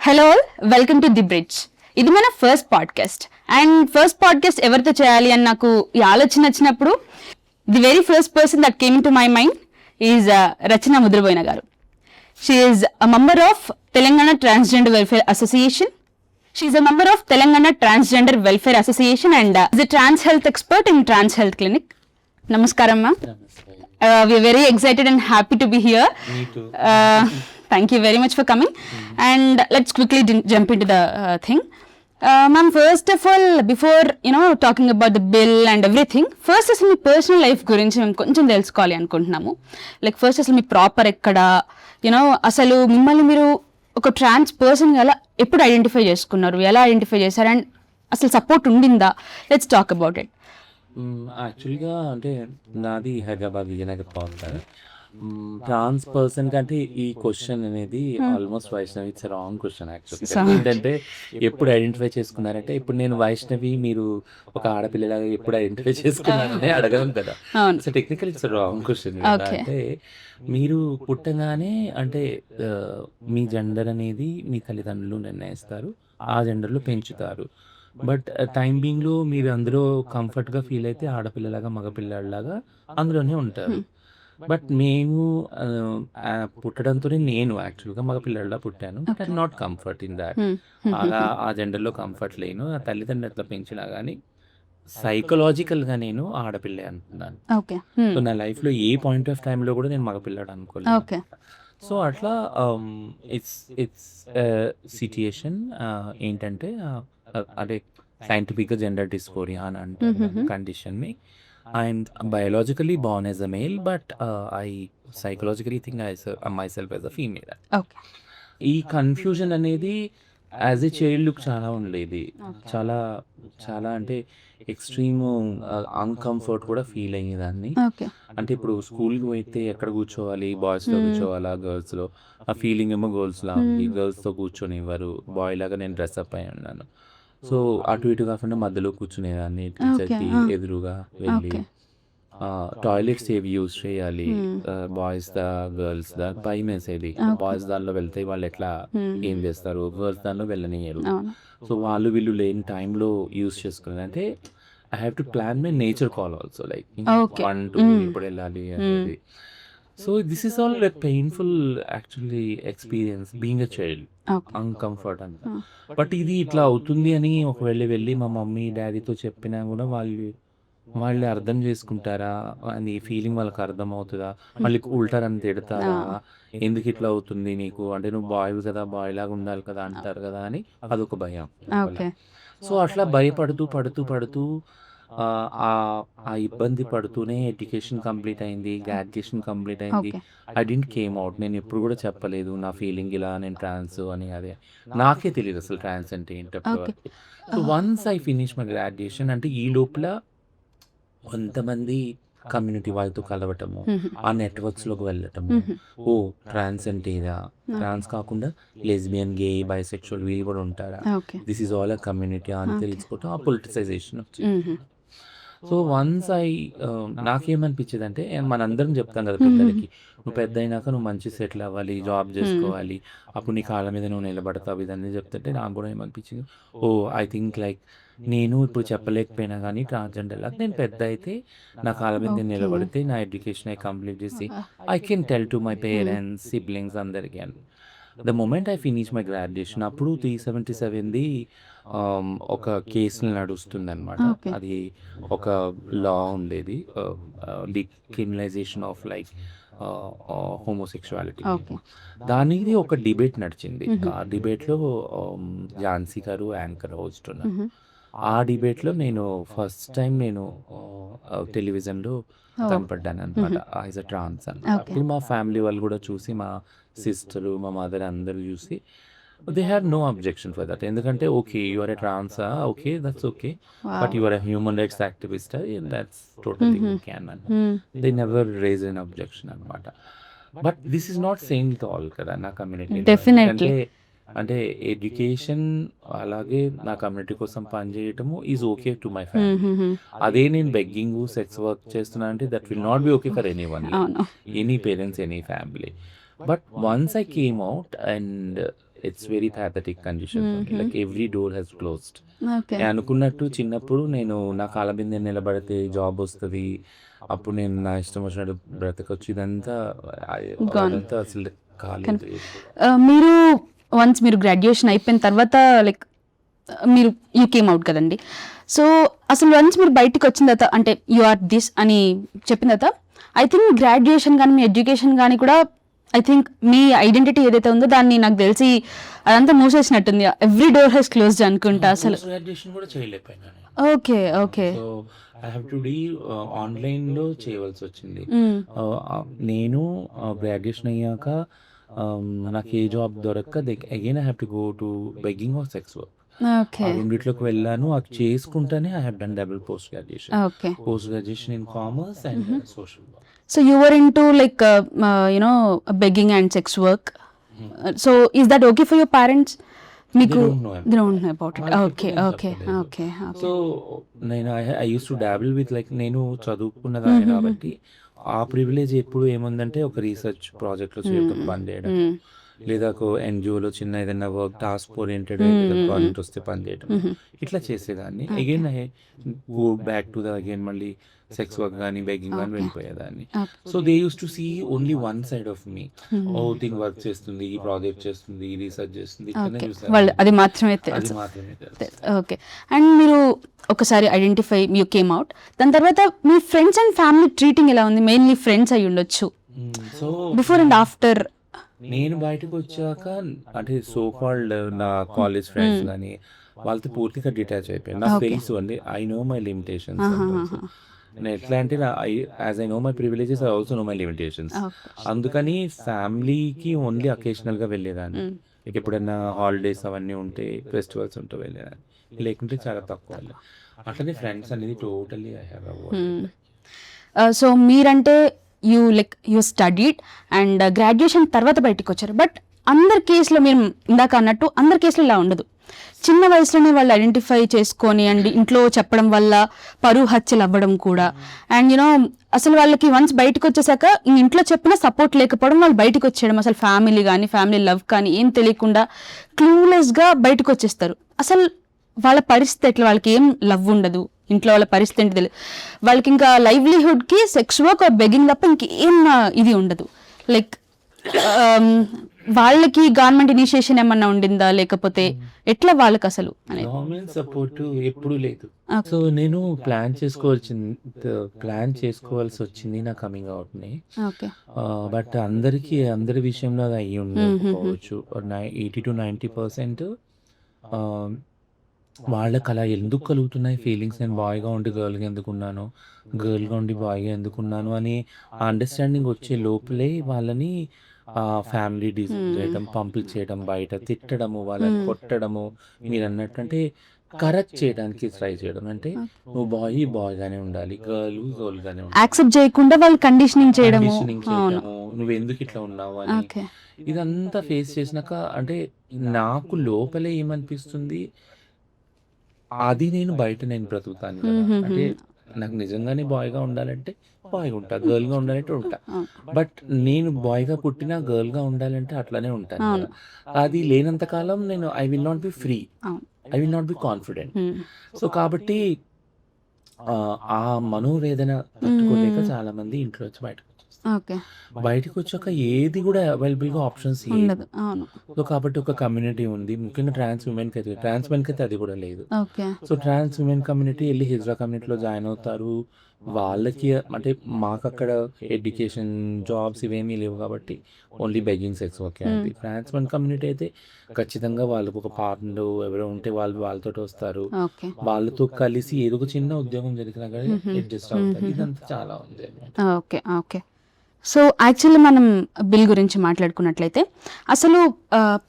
Hello all, welcome to the bridge. ఇది మన first podcast. And first podcast ఎవరితో చేయాలి అని నాకు ఈ ఆలోచన వచ్చినప్పుడు the very first person that came to my mind is Rachana Mudraboina garu. She is a member of Telangana transgender welfare association. She is a member of Telangana Transgender Welfare Association and is a trans health expert in Trans Health Clinic. Namaskaram, ma'am. We are very excited and happy to be here. Me too. Thank you very much for coming. And let's quickly jump into the thing. Ma'am, first of all, before talking about the bill and everything, first అసలు మీ personal life గురించి మేము కొంచెం తెలుసుకోవాలి అనుకుంటున్నాము. Like first అసలు మీ proper ఎక్కడ, అసలు మిమ్మల్ని మీరు ఒక ట్రాన్స్ పర్సన్ ఎలా ఎప్పుడు ఐడెంటిఫై చేసుకున్నారు, ఎలా ఐడెంటిఫై చేశారు, అండ్ అసలు సపోర్ట్ ఉండిందా? Let's talk about it. యాక్చువల్గా అంటే నాది హైదరాబాద్ విజయనగర్ బాగుంటారు. ట్రాన్స్ పర్సన్ కంటే ఈ క్వశ్చన్ అనేది almost Vaishnavi it's wrong question యాక్చువల్గా. ఏంటంటే ఎప్పుడు ఐడెంటిఫై చేసుకున్నారంటే, ఇప్పుడు నేను వైష్ణవి మీరు ఒక ఆడపిల్లలాగా ఎప్పుడు ఐడెంటిఫై చేసుకున్నారని అడగం కదా. So technical it's wrong question. అంటే మీరు పుట్టగానే అంటే మీ జెండర్ అనేది మీ తల్లిదండ్రులు నిర్ణయిస్తారు, ఆ జెండర్లో పెంచుతారు. బట్ టైం బీయింగ్లో మీరు అందులో కంఫర్ట్గా ఫీల్ అయితే ఆడపిల్లలాగా మగపిల్లలాగా అందులోనే ఉంటారు. బట్ మేము పుట్టడంతోనే నేను యాక్చువల్గా మగపిల్లలా పుట్టాను. But I not comfort in that. అలా ఆ జెండర్లో కంఫర్ట్ లేను. ఆ తల్లిదండ్రులు అట్లా పెంచినా కానీ సైకలాజికల్గా నేను ఆడపిల్లే అనుకున్నాను. సో నా లైఫ్లో ఏ పాయింట్ ఆఫ్ టైంలో కూడా నేను మగపిల్లాడు అనుకోలేదు. సో అట్లా ఇట్స్ సిట్యుయేషన్ ఏంటంటే అదే సైంటిఫిక్గా జెండర్ డిస్ఫోరియా అని అంటారు కండిషన్ని. And biologically born as a male, but I psychologically think myself as a female. ఈ కన్ఫ్యూజన్ అనేది యాజ్ ఏ చైల్డ్ చాలా ఉండేది. చాలా చాలా అంటే ఎక్స్ట్రీమ్ అన్కంఫర్ట్ కూడా ఫీల్ అయ్యేదాన్ని. అంటే ఇప్పుడు స్కూల్కి పోయితే ఎక్కడ కూర్చోవాలి, బాయ్స్లో కూర్చోవాలా గర్ల్స్లో, ఆ ఫీలింగ్ ఏమో గర్ల్స్లా ఉంది. గర్ల్స్తో కూర్చొని ఇవ్వరు, బాయ్ లాగా నేను డ్రెస్అప్ అయి ఉన్నాను. సో అటు ఇటు కాకుండా మధ్యలో కూర్చునేదాన్ని, టీచర్కి ఎదురుగా వెళ్ళి. టాయిలెట్స్ ఏవి యూజ్ చేయాలి, బాయ్స్ దా గర్ల్స్ దా భయం వేసేది. బాయ్స్ దానిలో వెళ్తే వాళ్ళు ఎట్లా ఏం చేస్తారు, గర్ల్స్ దానిలో వెళ్ళనియరు. సో వాళ్ళు వీళ్ళు లేని టైంలో యూజ్ చేసుకునేది. అంటే I have to plan my nature call also, like 1 2 ఇప్పుడు వెళ్ళాలి అనేది. So this is all like painful actually experience being a child, uncomfort అంట. బట్ ఇది ఇట్లా అవుతుంది అని ఒకవేళ వెళ్ళి మా మమ్మీ డాడీతో చెప్పినా కూడా వాళ్ళు అర్థం చేసుకుంటారా, అని ఫీలింగ్ వాళ్ళకి అర్థం అవుతుందా, మళ్ళీ ఉల్టారని తిడతారా, ఎందుకు ఇట్లా అవుతుంది నీకు, అంటే నువ్వు బాయ్ కదా, బాయ్ లాగా ఉండాలి కదా అంటారు కదా అని అదొక భయం. సో అట్లా భయపడుతూ పడుతూ పడుతూ ఆ ఇబ్బంది పడుతూనే ఎడ్యుకేషన్ కంప్లీట్ అయింది, గ్రాడ్యుయేషన్ కంప్లీట్ అయింది. I didn't came out. నేను ఎప్పుడు కూడా చెప్పలేదు నా ఫీలింగ్ ఇలా, నేను ట్రాన్స్ అని. అదే నాకే తెలియదు అసలు ట్రాన్స్ అంటే ఏంటో. So once I finish my graduation, అంటే ఈ లోపల కొంతమంది కమ్యూనిటీ వాళ్ళతో కలవటము, ఆ నెట్వర్క్స్లోకి వెళ్ళటము, ఓ ట్రాన్స్ అంటే ఇదా, ట్రాన్స్ కాకుండా లెస్బియన్, గే, బైసెక్షువల్ వీళ్ళు కూడా ఉంటారా, this is all a community అని తెలుసుకోవటం, ఆ పొలిటిసైజేషన్ వచ్చింది. సో వన్స్ నాకేమనిపించేది అంటే, మనందరం చెప్తాం కదా పిల్లలకి, నువ్వు పెద్ద అయినాక నువ్వు మంచి సెటిల్ అవ్వాలి, జాబ్ చేసుకోవాలి, అప్పుడు నీ కాళ్ళ మీద నువ్వు నిలబడతావు, ఇదన్నీ చెప్తుంటే నాకు కూడా ఏమనిపించింది, ఓ ఐ థింక్ లైక్ నేను ఇప్పుడు చెప్పలేకపోయినా కానీ ట్రాన్స్జెండర్ లాగా నేను పెద్ద అయితే నా కాళ్ళ మీద నేను నిలబడితే, నా ఎడ్యుకేషన్ కంప్లీట్ చేసి I can tell to my parents, siblings అందరికీ అని. The moment I finish my graduation, అప్పుడు 377ది ఒక కేసులు నడుస్తుంది అనమాట. అది ఒక లా ఉండేది, డిక్రిమినలైజేషన్ ఆఫ్ లైక్ హోమోసెక్షువాలిటీ. దానికి ఒక డిబేట్ నడిచింది. ఆ డిబేట్లో ఝాన్సీ గారు యాంకర్ హోస్ట్ ఉన్నారు. ఆ డిబేట్లో నేను ఫస్ట్ టైం నేను టెలివిజన్లో కనపడ్డాను అనమాట యాజ్ అ ట్రాన్స్ అని. అప్పుడు మా ఫ్యామిలీ వాళ్ళు కూడా చూసి, మా సిస్టరు, మా మదర్ అందరూ చూసి, they have no objection for that. ఎందుకంటే ఓకే యు ఆర్ ఎ ట్రాన్సా, okay that's okay, but you are a human rights activist, that's totally can అని. They never raise an objection అనమాట. But this is not same with all కదా నా community. అంటే education అలాగే నా community కోసం పనిచేయటము is okay to my family. అదే నేను బెగ్గింగ్, సెక్స్ వర్క్ చేస్తున్నా అంటే that will not be okay for any parents, any family. But once I came out and it's very pathetic condition like every door has closed. Okay. నేను అనుకున్నట్టు చిన్నప్పుడు నేను నా కాళ్ళ మీద నేను నిలబడితే జాబ్ వస్తుంది, అప్పుడు నేను నా ఇష్టం వచ్చినట్టు బ్రతకొచ్చు, ఇదంతా Gone. అదంతా అసలు కాలేదు. మీరు వన్స్ మీరు గ్రాడ్యుయేషన్ అయిపోయిన తర్వాత లైక్ మీరు యూ కేమ్ అవుట్ కదండి. సో అసలు వన్స్ మీరు బయటికి వచ్చిన తర్వాత అంటే యు ఆర్ దిస్ అని చెప్పిన తర్వాత ఐ థింక్ గ్రాడ్యుయేషన్ కానీ మీ ఎడ్యుకేషన్ కానీ కూడా ఐ థింక్ మీ ఐడెంటిటీ ఏదైతే ఉందో దాన్ని నాకు తెలిసి అదంతా మూసేసినట్టుంది. ఎవ్రీ డోర్ హెస్ క్లోజ్డ్ అనుకుంటా అసలు. గ్రాడ్యుయేషన్ కూడా చేయలేకపోయినా. Okay. Okay. So I have to do ఆన్లైన్లో చేయవలసి వచ్చింది. నేను గ్రాడ్యుయేషన్ అయ్యాక నాకు ఏ జాబ్ దొరక్క again I have to go to begging or sex work. Okay. ఆ రెండిట్లోకి వెళ్ళాను. అది చేసుకుంటానే I have done double post graduation. Okay. Post graduation in commerce and social work. So you were into like begging and sex work. So is that okay for your parents? Meeku they don't know about it. Okay. Okay. Okay. So నేను I use to dabble with like నేను చదువుకున్నదాన్ని కాబట్టి ఆ privilege ఎప్పుడు ఏముందంటే ఒక research ప్రాజెక్ట్లో చేయడం పని చేయడం, లేదా ఒక ఎన్జిఓలో చిన్న ఏదైనా వర్క్ టాస్క్ ఓరియంటెడ్ ప్రాజెక్ట్ వస్తే పని చేయడం, ఇట్లా చేసేదాన్ని. Again I go back to the again మళ్ళీ సెక్స్ వర్క్ కానీ బెగ్గింగ్ కానీ వెళ్ళిపోయేదాన్ని. So they use to see only one side of me. ఓ థింగ్ వర్క్ చేస్తుంది, ఈ ప్రాజెక్ట్ చేస్తుంది, ఈ రీసెర్చ్ చేస్తుంది, వాళ్ళు అది మాత్రమే అది తెలుసు. మాత్రమే తెలుసు. ఓకే. అండ్ మీరు ఒకసారి ఐడెంటిఫై యూ కేమ్ అవుట్, దాని తర్వాత మీ ఫ్రెండ్స్ అండ్ ఫ్యామిలీ ట్రీటింగ్ ఎలా ఉంది? మెయిన్లీ ఫ్రెండ్స్ అయి ఉండొచ్చు సో బిఫోర్ అండ్ ఆఫ్టర్. నేను బయటకు వచ్చాక అంటే సో కాల్డ్ నా కాలేజ్ ఫ్రెండ్స్ కానీ వాళ్ళతో పూర్తిగా డిటాచ్ అయిపోయాను. నాకు తెలుసు అండి, ఐ నో మై లిమిటేషన్స్. నేను ఎట్లా అంటే as I know my privileges I also know my limitations. అందుకని ఫ్యామిలీకి ఓన్లీ అకేషనల్గా వెళ్ళేదాన్ని. ఎప్పుడైనా హాలిడేస్ అవన్నీ ఉంటే ఫెస్టివల్స్ ఉంటే వెళ్ళేదాన్ని, లేకుంటే చాలా తక్కువ వెళ్ళాను. అట్లనే ఫ్రెండ్స్ అనేది totally I have avoided. So మీరంటే యూ స్టడీడ్ అండ్ గ్రాడ్యుయేషన్ తర్వాత బయటకు వచ్చారు. బట్ అందరి కేసులో మీరు ఇందాక అన్నట్టు అందరి కేసులో ఇలా ఉండదు. చిన్న వయసులోనే వాళ్ళు ఐడెంటిఫై చేసుకొని అండ్ ఇంట్లో చెప్పడం వల్ల పరువు హత్యలు అవ్వడం కూడా. అండ్ అసలు వాళ్ళకి వన్స్ బయటకు వచ్చేసాక ఇంట్లో చెప్పిన సపోర్ట్ లేకపోవడం, వాళ్ళు బయటకు వచ్చేయడం, అసలు ఫ్యామిలీ కానీ ఫ్యామిలీ లవ్ కానీ ఏం తెలియకుండా క్లూలెస్గా బయటకు వచ్చేస్తారు. అసలు వాళ్ళ పరిస్థితి ఎట్లా? వాళ్ళకి ఏం లవ్ ఉండదు, ఇంట్లో వాళ్ళ పరిస్థితి ఏంటి తెలియదు, వాళ్ళకి ఇంకా లైవ్లీహుడ్కి సెక్స్ వర్క్ ఆర్ బెగ్గింగ్ తప్ప ఇంకేం ఇది ఉండదు. లైక్ వాళ్ళకి గవర్నమెంట్ ఇనిషియేషన్ ఏమన్నా ఉండిందా, లేకపోతే ఎట్లా వాళ్ళకి అసలు గవర్నమెంట్ సపోర్ట్ ఎప్పుడు లేదు. సో నేను ప్లాన్ చేసుకోవాల్సి వచ్చింది నా కమింగ్ అవుట్ ని. బట్ అందరి విషయంలో అది అయ్యి ఉండకపోవచ్చు. 80 to 90% వాళ్ళకి అలా ఎందుకు కలుగుతున్నాయి ఫీలింగ్స్, నేను బాయ్గా ఉండి గర్ల్గా ఎందుకున్నాను, గర్ల్గా ఉండి బాయ్గా ఎందుకున్నాను అని ఆ అండర్స్టాండింగ్ వచ్చే లోపలే వాళ్ళని ఫ్యామిలీ డిజైన్ చేయడం, పంపించేయడం, బయట తిట్టడము, వాళ్ళని కొట్టడము, మీరు అన్నట్టు అంటే కరెక్ట్ చేయడానికి ట్రై చేయడం. అంటే నువ్వు బాయ్గానే ఉండాలి, గర్ల్గానే ఉండాలి, యాక్సెప్ట్ చేయకుండా వాళ్ళు కండిషనింగ్ చేయడము, నువ్వు ఎందుకు ఇట్లా ఉన్నావు అని. ఇదంతా ఫేస్ చేసినాక అంటే నాకు లోపలే ఏమనిపిస్తుంది, అది నేను బయట నేను బ్రతుకుతాను కదా. అంటే నాకు నిజంగానే బాయ్గా ఉండాలంటే బాయ్గా ఉంటా, గర్ల్గా ఉండాలంటే ఉంటా. బట్ నేను బాయ్గా పుట్టినా గర్ల్గా ఉండాలంటే అట్లానే ఉంటాను కదా. అది లేనంత కాలం నేను I will not be free, I will not be confident. So కాబట్టి ఆ మనోవేదన తట్టుకోలేక చాలా మంది ఇంట్లో వచ్చి బయటకు వచ్చాక ఏది కూడా అవైలబుల్గా ఆప్షన్స్ లేదు. సో కాబట్టి ఒక కమ్యూనిటీ ఉంది, ముఖ్యంగా ట్రాన్స్ ఉమెన్కి అయితే అది కూడా లేదు. సో ట్రాన్స్ ఉమెన్ కమ్యూనిటీ వెళ్ళి హిజ్రా కమ్యూనిటీలో జాయిన్ అవుతారు. వాళ్ళకి అంటే మాకు అక్కడ ఎడ్యుకేషన్, జాబ్స్ ఇవేమీ లేవు కాబట్టి ఓన్లీ బెగ్గింగ్ సెక్స్ ఓకే అండి. ట్రాన్స్ ఉమెన్ కమ్యూనిటీ అయితే ఖచ్చితంగా వాళ్ళకు ఒక పార్ట్నర్ ఎవరో ఉంటే వాళ్ళతో వస్తారు, వాళ్ళతో కలిసి ఏదో ఒక చిన్న ఉద్యోగం జరిగినా కానీ అడ్జస్ట్ అవుతారు. ఇదంతా చాలా ఉంది. ఓకే. ఓకే. సో యాక్చువల్లీ మనం బిల్ గురించి మాట్లాడుకున్నట్లయితే అసలు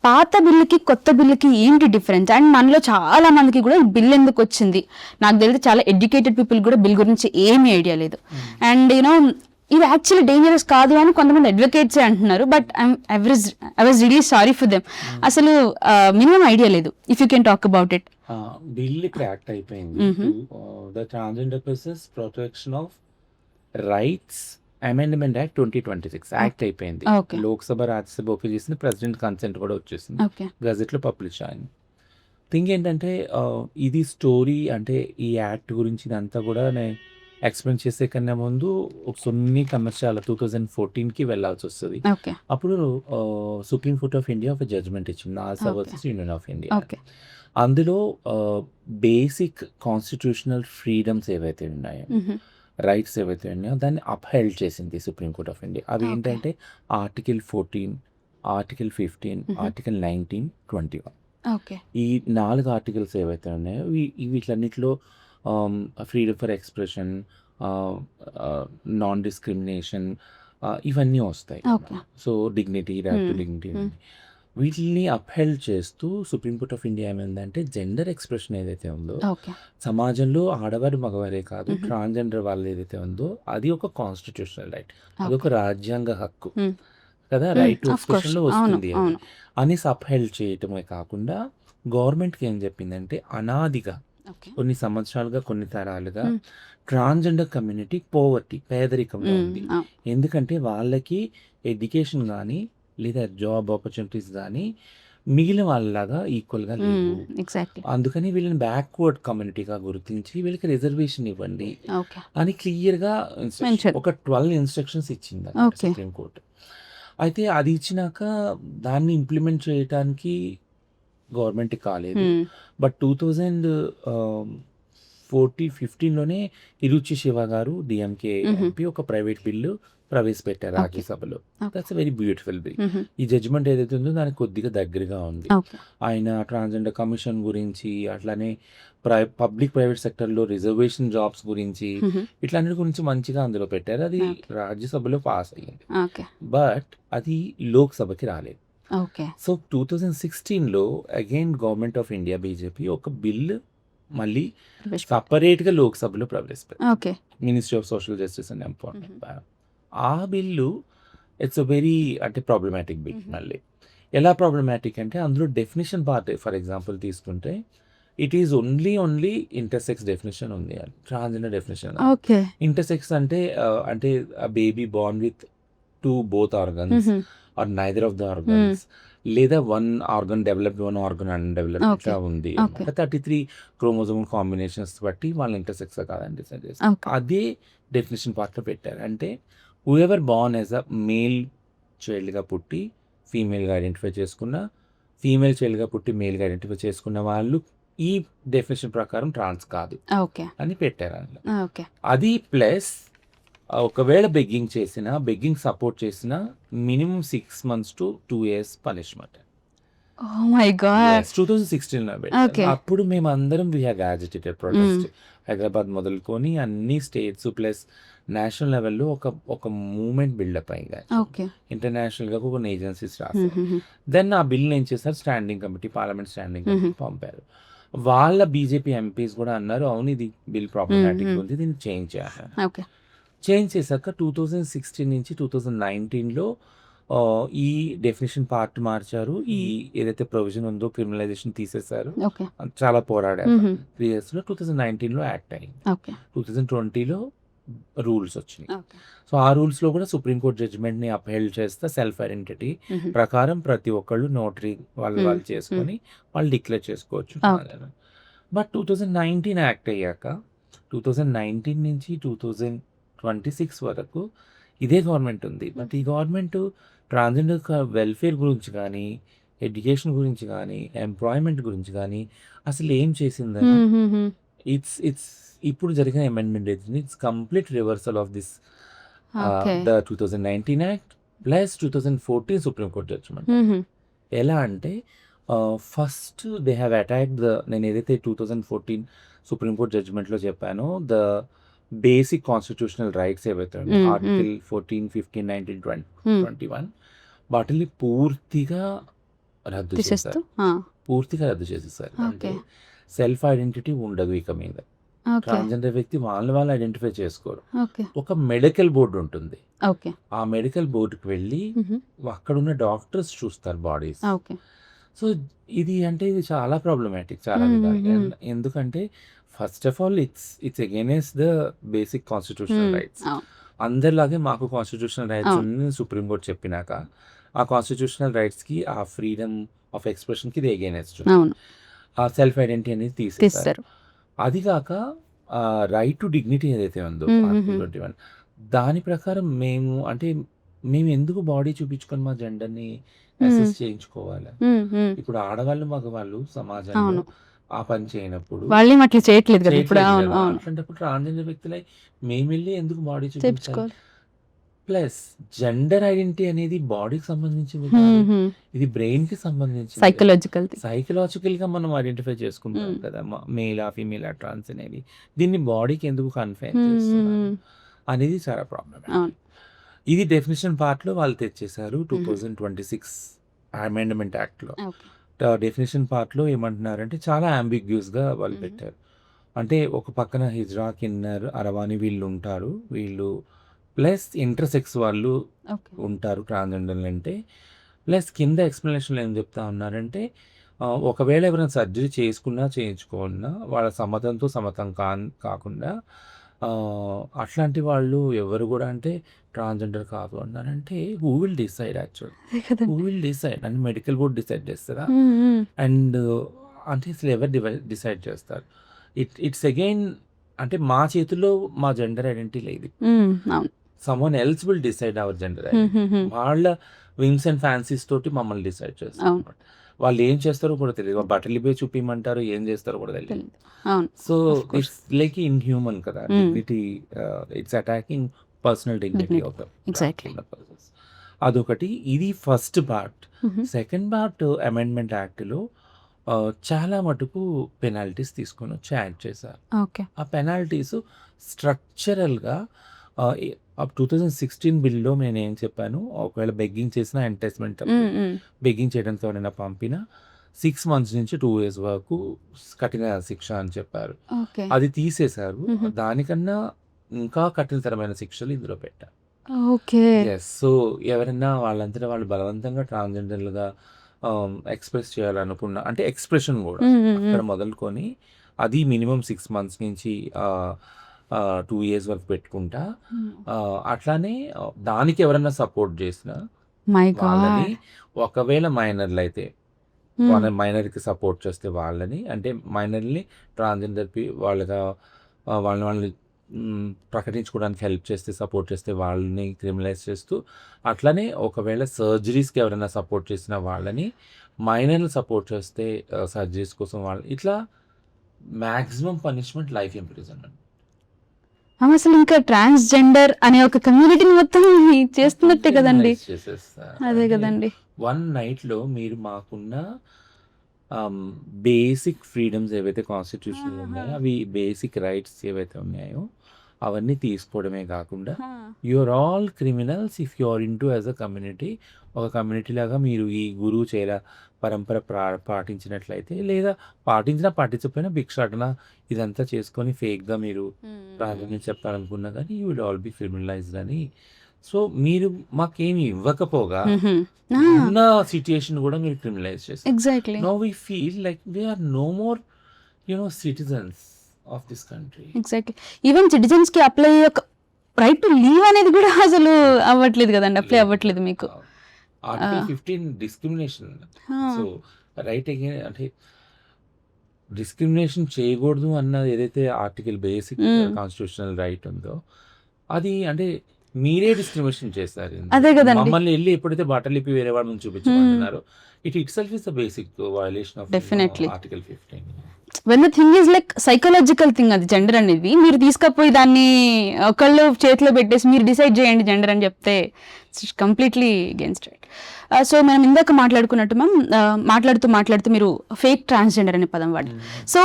పాత బిల్లుకి కొత్త బిల్లుకి ఏంటి డిఫరెన్స్? అండ్ మనలో చాలా మందికి కూడా బిల్ ఎందుకు వచ్చింది నాకు తెలియదు, చాలా ఎడ్యుకేటెడ్ పీపుల్ కూడా బిల్ గురించి ఏమీ ఐడియా లేదు. అండ్ ఇది యాక్చువల్లీ డేంజరస్ కాదు అని కొంతమంది అడ్వకేట్సే అంటున్నారు. But I was really sorry for them. అసలు మినిమం ఐడియా లేదు. If you can talk about it. Bill cracked అయిపోయింది. The transgender persons protection of rights amendment act 2026 act అయిపోయింది. Okay. లోక్సభ రాజ్యసభ ఓకే చేసింది, ప్రెసిడెంట్ కన్సెంట్ కూడా వచ్చేసింది, ఓకే గజెట్లో publish అయింది. Thing ఏంటంటే ఇది స్టోరీ అంటే ఈ యాక్ట్ గురించి ఇదంతా కూడా నేను ఎక్స్ప్లెయిన్ చేసే కన్నా ముందు ఒక కొన్ని కమర్షియల్ 2014కి వెళ్ళాల్సి వస్తుంది. ఓకే అప్పుడు సుప్రీం కోర్ట్ ఆఫ్ ఇండియా ఒక జడ్జ్మెంట్ ఇచ్చింది, NALSA versus union of India. Okay అందులో బేసిక్ కాన్స్టిట్యూషనల్ ఫ్రీడమ్స్ ఏవైతే ఉన్నాయో, రైట్స్ ఏవైతే ఉన్నాయో దాన్ని అప్హెల్డ్ చేసింది సుప్రీం కోర్ట్ ఆఫ్ ఇండియా. అవి Okay. ఏంటంటే ఆర్టికల్ 14, ఆర్టికల్ 15, ఆర్టికల్ 19, 21. ఓకే ఈ 4 ఆర్టికల్స్ ఏవైతే ఉన్నాయో వీటిలన్నిటిలో freedom for expression, non discrimination, ఇవన్నీ వస్తాయి. Okay so dignity, right to dignity, వీటిని అప్హెల్డ్ చేస్తూ సుప్రీం కోర్ట్ ఆఫ్ ఇండియా ఏమైందంటే జెండర్ ఎక్స్ప్రెషన్ ఏదైతే ఉందో ఓకే సమాజంలో ఆడవారు మగవారే కాదు, ట్రాన్స్జెండర్ వాళ్ళు ఏదైతే ఉందో అది ఒక కాన్స్టిట్యూషనల్ రైట్, అదొక రాజ్యాంగ హక్కు కదా, right to Of course. Expression లో అవును వస్తుంది అవును అని అప్హెల్డ్ చేయటమే కాకుండా గవర్నమెంట్కి ఏం చెప్పిందంటే అనాదిగా ఓకే కొన్ని సంవత్సరాలుగా కొన్ని తరాలుగా ట్రాన్స్జెండర్ కమ్యూనిటీ పేదరికంలో ఉంది. ఎందుకంటే వాళ్ళకి ఎడ్యుకేషన్ కానీ లేదా జాబ్ ఆపర్చునిటీస్ కానీ మిగిలిన వాళ్ళలాగా ఈక్వల్గా లేవు. ఎగ్జాక్ట్లీ అందుకని వీళ్ళని బ్యాక్వర్డ్ కమ్యూనిటీగా గుర్తించి వీళ్ళకి రిజర్వేషన్ ఇవ్వండి ఓకే అని క్లియర్గా Mention. ఒక 12 ఇన్స్ట్రక్షన్స్ ఇచ్చింది Okay. Supreme court. అయితే అది ఇచ్చినాక దాన్ని ఇంప్లిమెంట్ చేయడానికి గవర్నమెంట్ కాలేదు. బట్ 2015లోనే ఇరుచి శివ గారు డిఎంకే ఎంపీ ఒక ప్రైవేట్ బిల్లు ప్రవేశపెట్టారు Okay. రాజ్యసభలో. Okay. That's very beautiful bill. ఈ జడ్జిమెంట్ ఏదైతే ఉందో దానికి కొద్దిగా దగ్గరగా ఉంది. ఓకే ఆయన ట్రాన్స్జెండర్ కమిషన్ గురించి, అట్లానే పబ్లిక్ ప్రైవేట్ సెక్టర్లో రిజర్వేషన్ జాబ్స్ గురించి, ఇట్లాంటి గురించి మంచిగా అందులో పెట్టారు. అది Okay. రాజ్యసభలో పాస్ అయ్యింది, ఓకే బట్ అది లోక్సభకి రాలేదు. ఓకే సో 2016లో again government of India BJP ఒక బిల్ మళ్ళీ సపరేట్గా లోక్సభలో ప్రవేశపెట్టారు, okay ministry of social justice and empowerment. ఆ బిల్లు ఇట్స్ వెరీ అంటే ప్రాబ్లమాటిక్ బిల్. మళ్ళీ ఎలా ప్రాబ్లమాటిక్ అంటే అందులో డెఫినేషన్ పార్ట్ ఫర్ ఎగ్జాంపుల్ తీసుకుంటే it is only intersex definition ఉంది, ట్రాన్స్జెండర్ డెఫినేషన్. ఓకే ఇంటర్సెక్స్ అంటే అంటే baby born with both organs or neither of the organs, లేదా 1 organ developed, 1 organ undeveloped, Okay. ఇట్లా ఉంది. Okay. 33 క్రోమోజోమ్ కాంబినేషన్స్ బట్టి వాళ్ళు intersects కాదని డిసైడ్ చేస్తారు. ఓకే అదే డెఫినేషన్ పార్ట్లో పెట్టారు. అంటే whoever born as a male చైల్డ్గా పుట్టి ఫీమేల్గా ఐడెంటిఫై చేసుకున్న, ఫీమేల్ చైల్డ్గా పుట్టి మేల్గా ఐడెంటిఫై చేసుకున్న వాళ్ళు ఈ డెఫినేషన్ ప్రకారం ట్రాన్స్ కాదు ఓకే అని పెట్టారు అందులో. ఓకే అది ప్లస్ ఒకవేళ బెగ్గింగ్ సపోర్ట్ చేసిన minimum 6 months to 2 years punishment. Oh my god 2016లో Okay. అప్పుడు మేము అందరం we have agitated protest. Hyderabad మొదలుకొని అన్ని స్టేట్స్ ప్లస్ నేషనల్ లెవెల్లో ఒక మూమెంట్ బిల్డప్ అయ్యింది. ఓకే ఇంటర్నేషనల్గా కొన్ని ఏజెన్సీస్ రాశారు. దెన్ ఆ బిల్ ఏం చేశారు, standing committee, parliament standing committee పంపారు. వాళ్ళ బీజేపీ ఎంపీస్ కూడా అన్నారు అవును ఇది బిల్ ప్రాబ్లమాటిక్ ఉంది, దీన్ని చేంజ్ చేయాలి. ఓకే చేంజ్ చేశాక 2016 నుంచి 2019లో ఈ డెఫినేషన్ పార్ట్ మార్చారు. ఈ ఏదైతే ప్రొవిజన్ ఉందో క్రిమినలైజేషన్ తీసేశారు. ఓకే చాలా పోరాడారు. 3 yearsలో 2019లో యాక్ట్ అయింది. ఓకే 2020లో రూల్స్ వచ్చినాయి. ఓకే సో ఆ రూల్స్లో కూడా సుప్రీంకోర్టు జడ్జిమెంట్ని అప్హెల్డ్ చేస్తే సెల్ఫ్ ఐడెంటిటీ ప్రకారం ప్రతి ఒక్కళ్ళు నోటరీ వాళ్ళు చేసుకొని వాళ్ళు డిక్లేర్ చేసుకోవచ్చు. బట్ 2019 యాక్ట్ అయ్యాక 2019 నుంచి 2026 వరకు ఇదే గవర్నమెంట్ ఉంది. బట్ ఈ గవర్నమెంట్ ట్రాన్స్జెండర్ వెల్ఫేర్ గురించి కానీ, ఎడ్యుకేషన్ గురించి కానీ, ఎంప్లాయ్మెంట్ గురించి కానీ అసలు ఏం చేసిందని ఇట్స్ ఇప్పుడు జరిగిన amendment it's complete reversal of this okay the 2019 act plus 2014 supreme court judgement. ఎలా అంటే ఫస్ట్ దే హ్యావ్ అటాక్డ్ నేను ఏదైతే 2014 సుప్రీం కోర్ట్ జడ్జిమెంట్లో చెప్పానో ద బేసిక్ కాన్స్టిట్యూషనల్ రైట్స్ ఏవైతే ఆర్టికల్ 14, 15, 19, 20, 21 వాటిని పూర్తిగా రద్దు చేశారు. పూర్తిగా రద్దు చేసేసారు. అంటే సెల్ఫ్ ఐడెంటిటీ ఉండదు ఇక మీద. ట్రాన్స్జెండర్ వ్యక్తి వాళ్ళు ఐడెంటిఫై చేసుకోరు. ఓకే ఒక మెడికల్ బోర్డు ఉంటుంది. ఓకే ఆ మెడికల్ బోర్డుకి వెళ్ళి అక్కడ ఉన్న డాక్టర్స్ చూస్తారు బాడీస్. ఓకే సో ఇది చాలా ప్రాబ్లమాటిక్ చాలా విధాలుగా. ఎందుకంటే first of all it's against the basic constitutional rights. అందరిలాగే మాకు కాన్స్టిట్యూషనల్ రైట్స్ అని సుప్రీంకోర్టు చెప్పినాక ఆ కాన్స్టిట్యూషనల్ రైట్స్కి ఆ ఫ్రీడమ్ ఆఫ్ ఎక్స్ప్రెషన్కి ఇది ఎగైనెస్ట్. అవును, ఆ సెల్ఫ్ ఐడెంటిటీ అనేది తీసేస్తారు. తీస్తారు. అది కాక రైట్ టు డిగ్నిటీ ఏదైతే ఉందో ఆర్టికల్ 21 దాని ప్రకారం మేము ఎందుకు బాడీ చూపించుకొని మా జెండర్ని అసెస్ చేయించుకోవాలి? ఇప్పుడు ఆడవాళ్ళు మగవాళ్ళు సమాజంలో అవును. ఆ పని చేయనప్పుడు వాళ్ళేం అట్లా చేయట్లేదు కదా ఇప్పుడు. చేయట్లేదు అవును కదా. అవును, అట్లాంటప్పుడు ట్రాన్స్జెండర్ వ్యక్తులై మేము వెళ్ళి ఎందుకు బాడీ చూపించాలి? చేపించుకోవాలి. ప్లస్ జెండర్ ఐడెంటిటీ అనేది బాడీకి సంబంధించింది కాదు, ఇది బ్రెయిన్ కి సంబంధించింది. సైకలాజికల్ గా మనం ఐడెంటిఫై చేసుకుంటాం కదా, మేలా ఫీమేలా ట్రాన్స్ అనేది. దీన్ని బాడీకి ఎందుకు కన్ఫైన్ చేస్తున్నారు అనేది చాలా ప్రాబ్లం. ఇది డెఫినేషన్ పార్ట్ లో వాళ్ళు తెచ్చేశారు 2026 అమెండ్మెంట్ యాక్ట్ లో. డెఫినేషన్ పార్ట్ లో ఏమంటున్నారంటే చాలా అంబిగ్యూస్ గా వాళ్ళు పెట్టారు. అంటే ఒక పక్కన హిజ్రా, కిన్నర్, అరవాని వీళ్ళు ఉంటారు, వీళ్ళు ప్లస్ ఇంటర్సెక్స్ వాళ్ళు ఉంటారు ట్రాన్స్జెండర్లు అంటే. ప్లస్ కింద ఎక్స్ప్లెనేషన్లో ఏం చెప్తా ఉన్నారంటే ఒకవేళ ఎవరైనా సర్జరీ చేసుకున్నా చేయించుకున్నా వాళ్ళ సమ్మతంతో సమ్మతం కాకుండా అట్లాంటి వాళ్ళు ఎవరు కూడా అంటే ట్రాన్స్జెండర్ కాదు అన్నారంటే who will decide actual? Who will decide అంటే మెడికల్ బోర్డ్ డిసైడ్ చేస్తారా? అండ్ అంటే అసలు ఎవరు డిసైడ్ చేస్తారు? ఇట్స్ అగైన్ అంటే మా చేతుల్లో మా జెండర్ ఐడెంటిటీ లేదు. Someone else will decide our gender identity. వాళ్ళ వింగ్స్ అండ్ ఫ్యాన్సీస్ తోటి మమ్మల్ని డిసైడ్ చేస్తారు. వాళ్ళు ఏం చేస్తారో కూడా తెలియదు, బట్టలు పోయి చూపిమంటారు, ఏం చేస్తారో కూడా తెలియదు. సో ఇట్స్ లైక్ ఇన్హ్యూమన్ కదా, dignity, it's attacking personal dignity of the persons. అదొకటి. ఇది first part. Second part amendment యాక్ట్లో చాలా మటుకు పెనాల్టీస్ తీసుకొని వచ్చి యాడ్ చేశారు. ఆ పెనాల్టీస్ స్ట్రక్చరల్గా 2016 బిల్లో నేను ఏం చెప్పాను, ఒకవేళ బెగ్గింగ్ చేసినా ఎంటైస్మెంట్, బెగ్గింగ్ చేయడంతో ఎవరైనా పంపిన 6 months నుంచి 2 years వరకు కఠిన శిక్ష అని చెప్పారు. అది తీసేశారు. దానికన్నా ఇంకా కఠినతరమైన శిక్షలు ఇందులో పెట్టారు. సో ఎవరైనా వాళ్ళంతటా వాళ్ళు బలవంతంగా ట్రాన్స్జెండర్లుగా ఎక్స్ప్రెస్ చేయాలనుకున్న, అంటే ఎక్స్ప్రెషన్ కూడా అక్కడ మొదలుకొని అది మినిమం 6 months నుంచి 2 years వరకు పెట్టుకుంటా. అట్లానే దానికి ఎవరైనా సపోర్ట్ చేసిన వాళ్ళని, ఒకవేళ మైనర్లు అయితే మైనర్కి సపోర్ట్ చేస్తే వాళ్ళని, అంటే మైనర్ని ట్రాన్స్జెండర్ వాళ్ళని ప్రకటించుకోవడానికి హెల్ప్ చేస్తే, సపోర్ట్ చేస్తే వాళ్ళని క్రిమినలైజ్ చేస్తూ, అట్లనే ఒకవేళ సర్జరీస్కి ఎవరైనా సపోర్ట్ చేసిన వాళ్ళని, మైనర్లు సపోర్ట్ చేస్తే సర్జరీస్ కోసం వాళ్ళు, ఇట్లా మ్యాక్సిమం పనిష్మెంట్ లైఫ్ ఇంప్రిజన్మెంట్. అసలు ఇంకా ట్రాన్స్జెండర్ అనే ఒక కమ్యూనిటీని మొత్తం చేస్తున్నట్టే కదండి. అదే కదండి. 1 night లో మీరు మాకున్న బేసిక్ ఫ్రీడమ్స్ ఏవైతే కాన్స్టిట్యూషన్ ఉన్నాయో, అవి బేసిక్ రైట్స్ ఏవైతే ఉన్నాయో అవన్నీ తీసుకోవడమే కాకుండా you're all criminals if you are into as a community. ఒక కమ్యూనిటీ లాగా మీరు ఈ గురువు చేల పరంపర పాటించినట్లయితే, లేదా పాటించకపోయినా భిక్షాటన ఇదంతా చేసుకొని ఫేక్గా మీరు ప్రాధాన్యం చెప్పాలనుకున్నా కానీ యూ విల్ ఆల్ బి క్రిమినలైజ్డ్ అని. సో మీరు మాకేమి ఇవ్వకపోగా ఉన్న సిచ్యుయేషన్ కూడా మీరు క్రిమినలైజ్ చేస్తారు. Now we feel like we are no more citizens of this country. Even citizens కి అప్లై రైట్ టు లీవ్ అనేది కూడా అసలు అవ్వట్లేదు కదండి, అప్లై అవ్వట్లేదు మీకు. Article 15 discrimination. So right again అంటే డిస్క్రిమినేషన్ చేయకూడదు అన్నది ఏదైతే ఆర్టికల్ బేసిక్ కాన్స్టిట్యూషనల్ రైట్ ఉందో, అది అంటే మీరే డిస్క్రిమినేషన్ చేస్తారు. మమ్మల్ని వెళ్ళి ఎప్పుడైతే బట్టలిప్పి వేరే వాళ్ళ నుంచి చూపించమంటున్నారో, itself is the basic violation of article 15. When the thing is like psychological thing, అది జెండర్ అనేది. మీరు తీసుకపోయి దాన్ని ఒకళ్ళు చేతిలో పెట్టేసి మీరు డిసైడ్ చేయండి జెండర్ అని చెప్తే కంప్లీట్లీ అగేన్స్ట్ ఇట్. సో మనం ఇందాక మాట్లాడుకున్నట్టు మ్యామ్, మాట్లాడుతూ మీరు ఫేక్ ట్రాన్స్జెండర్ అనే పదం వాడి. సో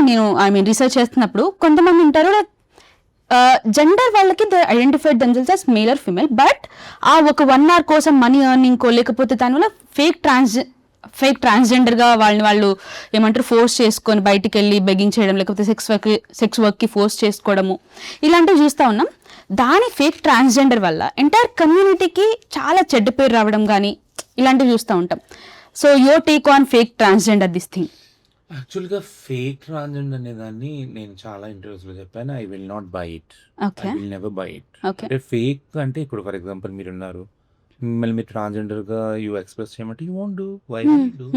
నేను రీసెర్చ్ చేస్తున్నప్పుడు కొంతమంది ఉంటారు జెండర్ వాళ్ళకి they identified themselves as male or female, but ఆ ఒక 1 hour కోసం మనీ ఎర్నింగ్ కో, లేకపోతే దానివల్ల ఫేక్ ట్రాన్స్జెండర్గా వాళ్ళు ఏమంటారు ఫోర్స్ చేసుకొని బయటికి వెళ్ళి బెగ్గింగ్ చేయడం, లేకపోతే సెక్స్ వర్క్కి ఫోర్స్ చేసుకోవడము, ఇలాంటివి చూస్తూ ఉన్నాం. దాని ఫేక్ ట్రాన్స్జెండర్ వల్ల ఎంటైర్ కమ్యూనిటీకి చాలా చెడ్డ పేరు రావడం కానీ ఇలాంటివి చూస్తూ ఉంటాం. So your take on fake transgender this thing. యాక్చువల్‌గా ఫేక్ ట్రాన్స్‌జెండర్ అనే దాన్ని నేను చాలా ఇంటర్వ్యూస్‌లో చెప్పాను. I will not buy it. I okay. Will never buy it. Okay. అంటే ఫేక్ అంటే ఇప్పుడు ఫర్ ఎగ్జాంపుల్ మీరున్నారు. మిమ్మల్ని మీరు ట్రాన్స్‌జెండర్‌గా ఎక్స్‌ప్రెస్ చేయమంటే you won't do. Why will you do?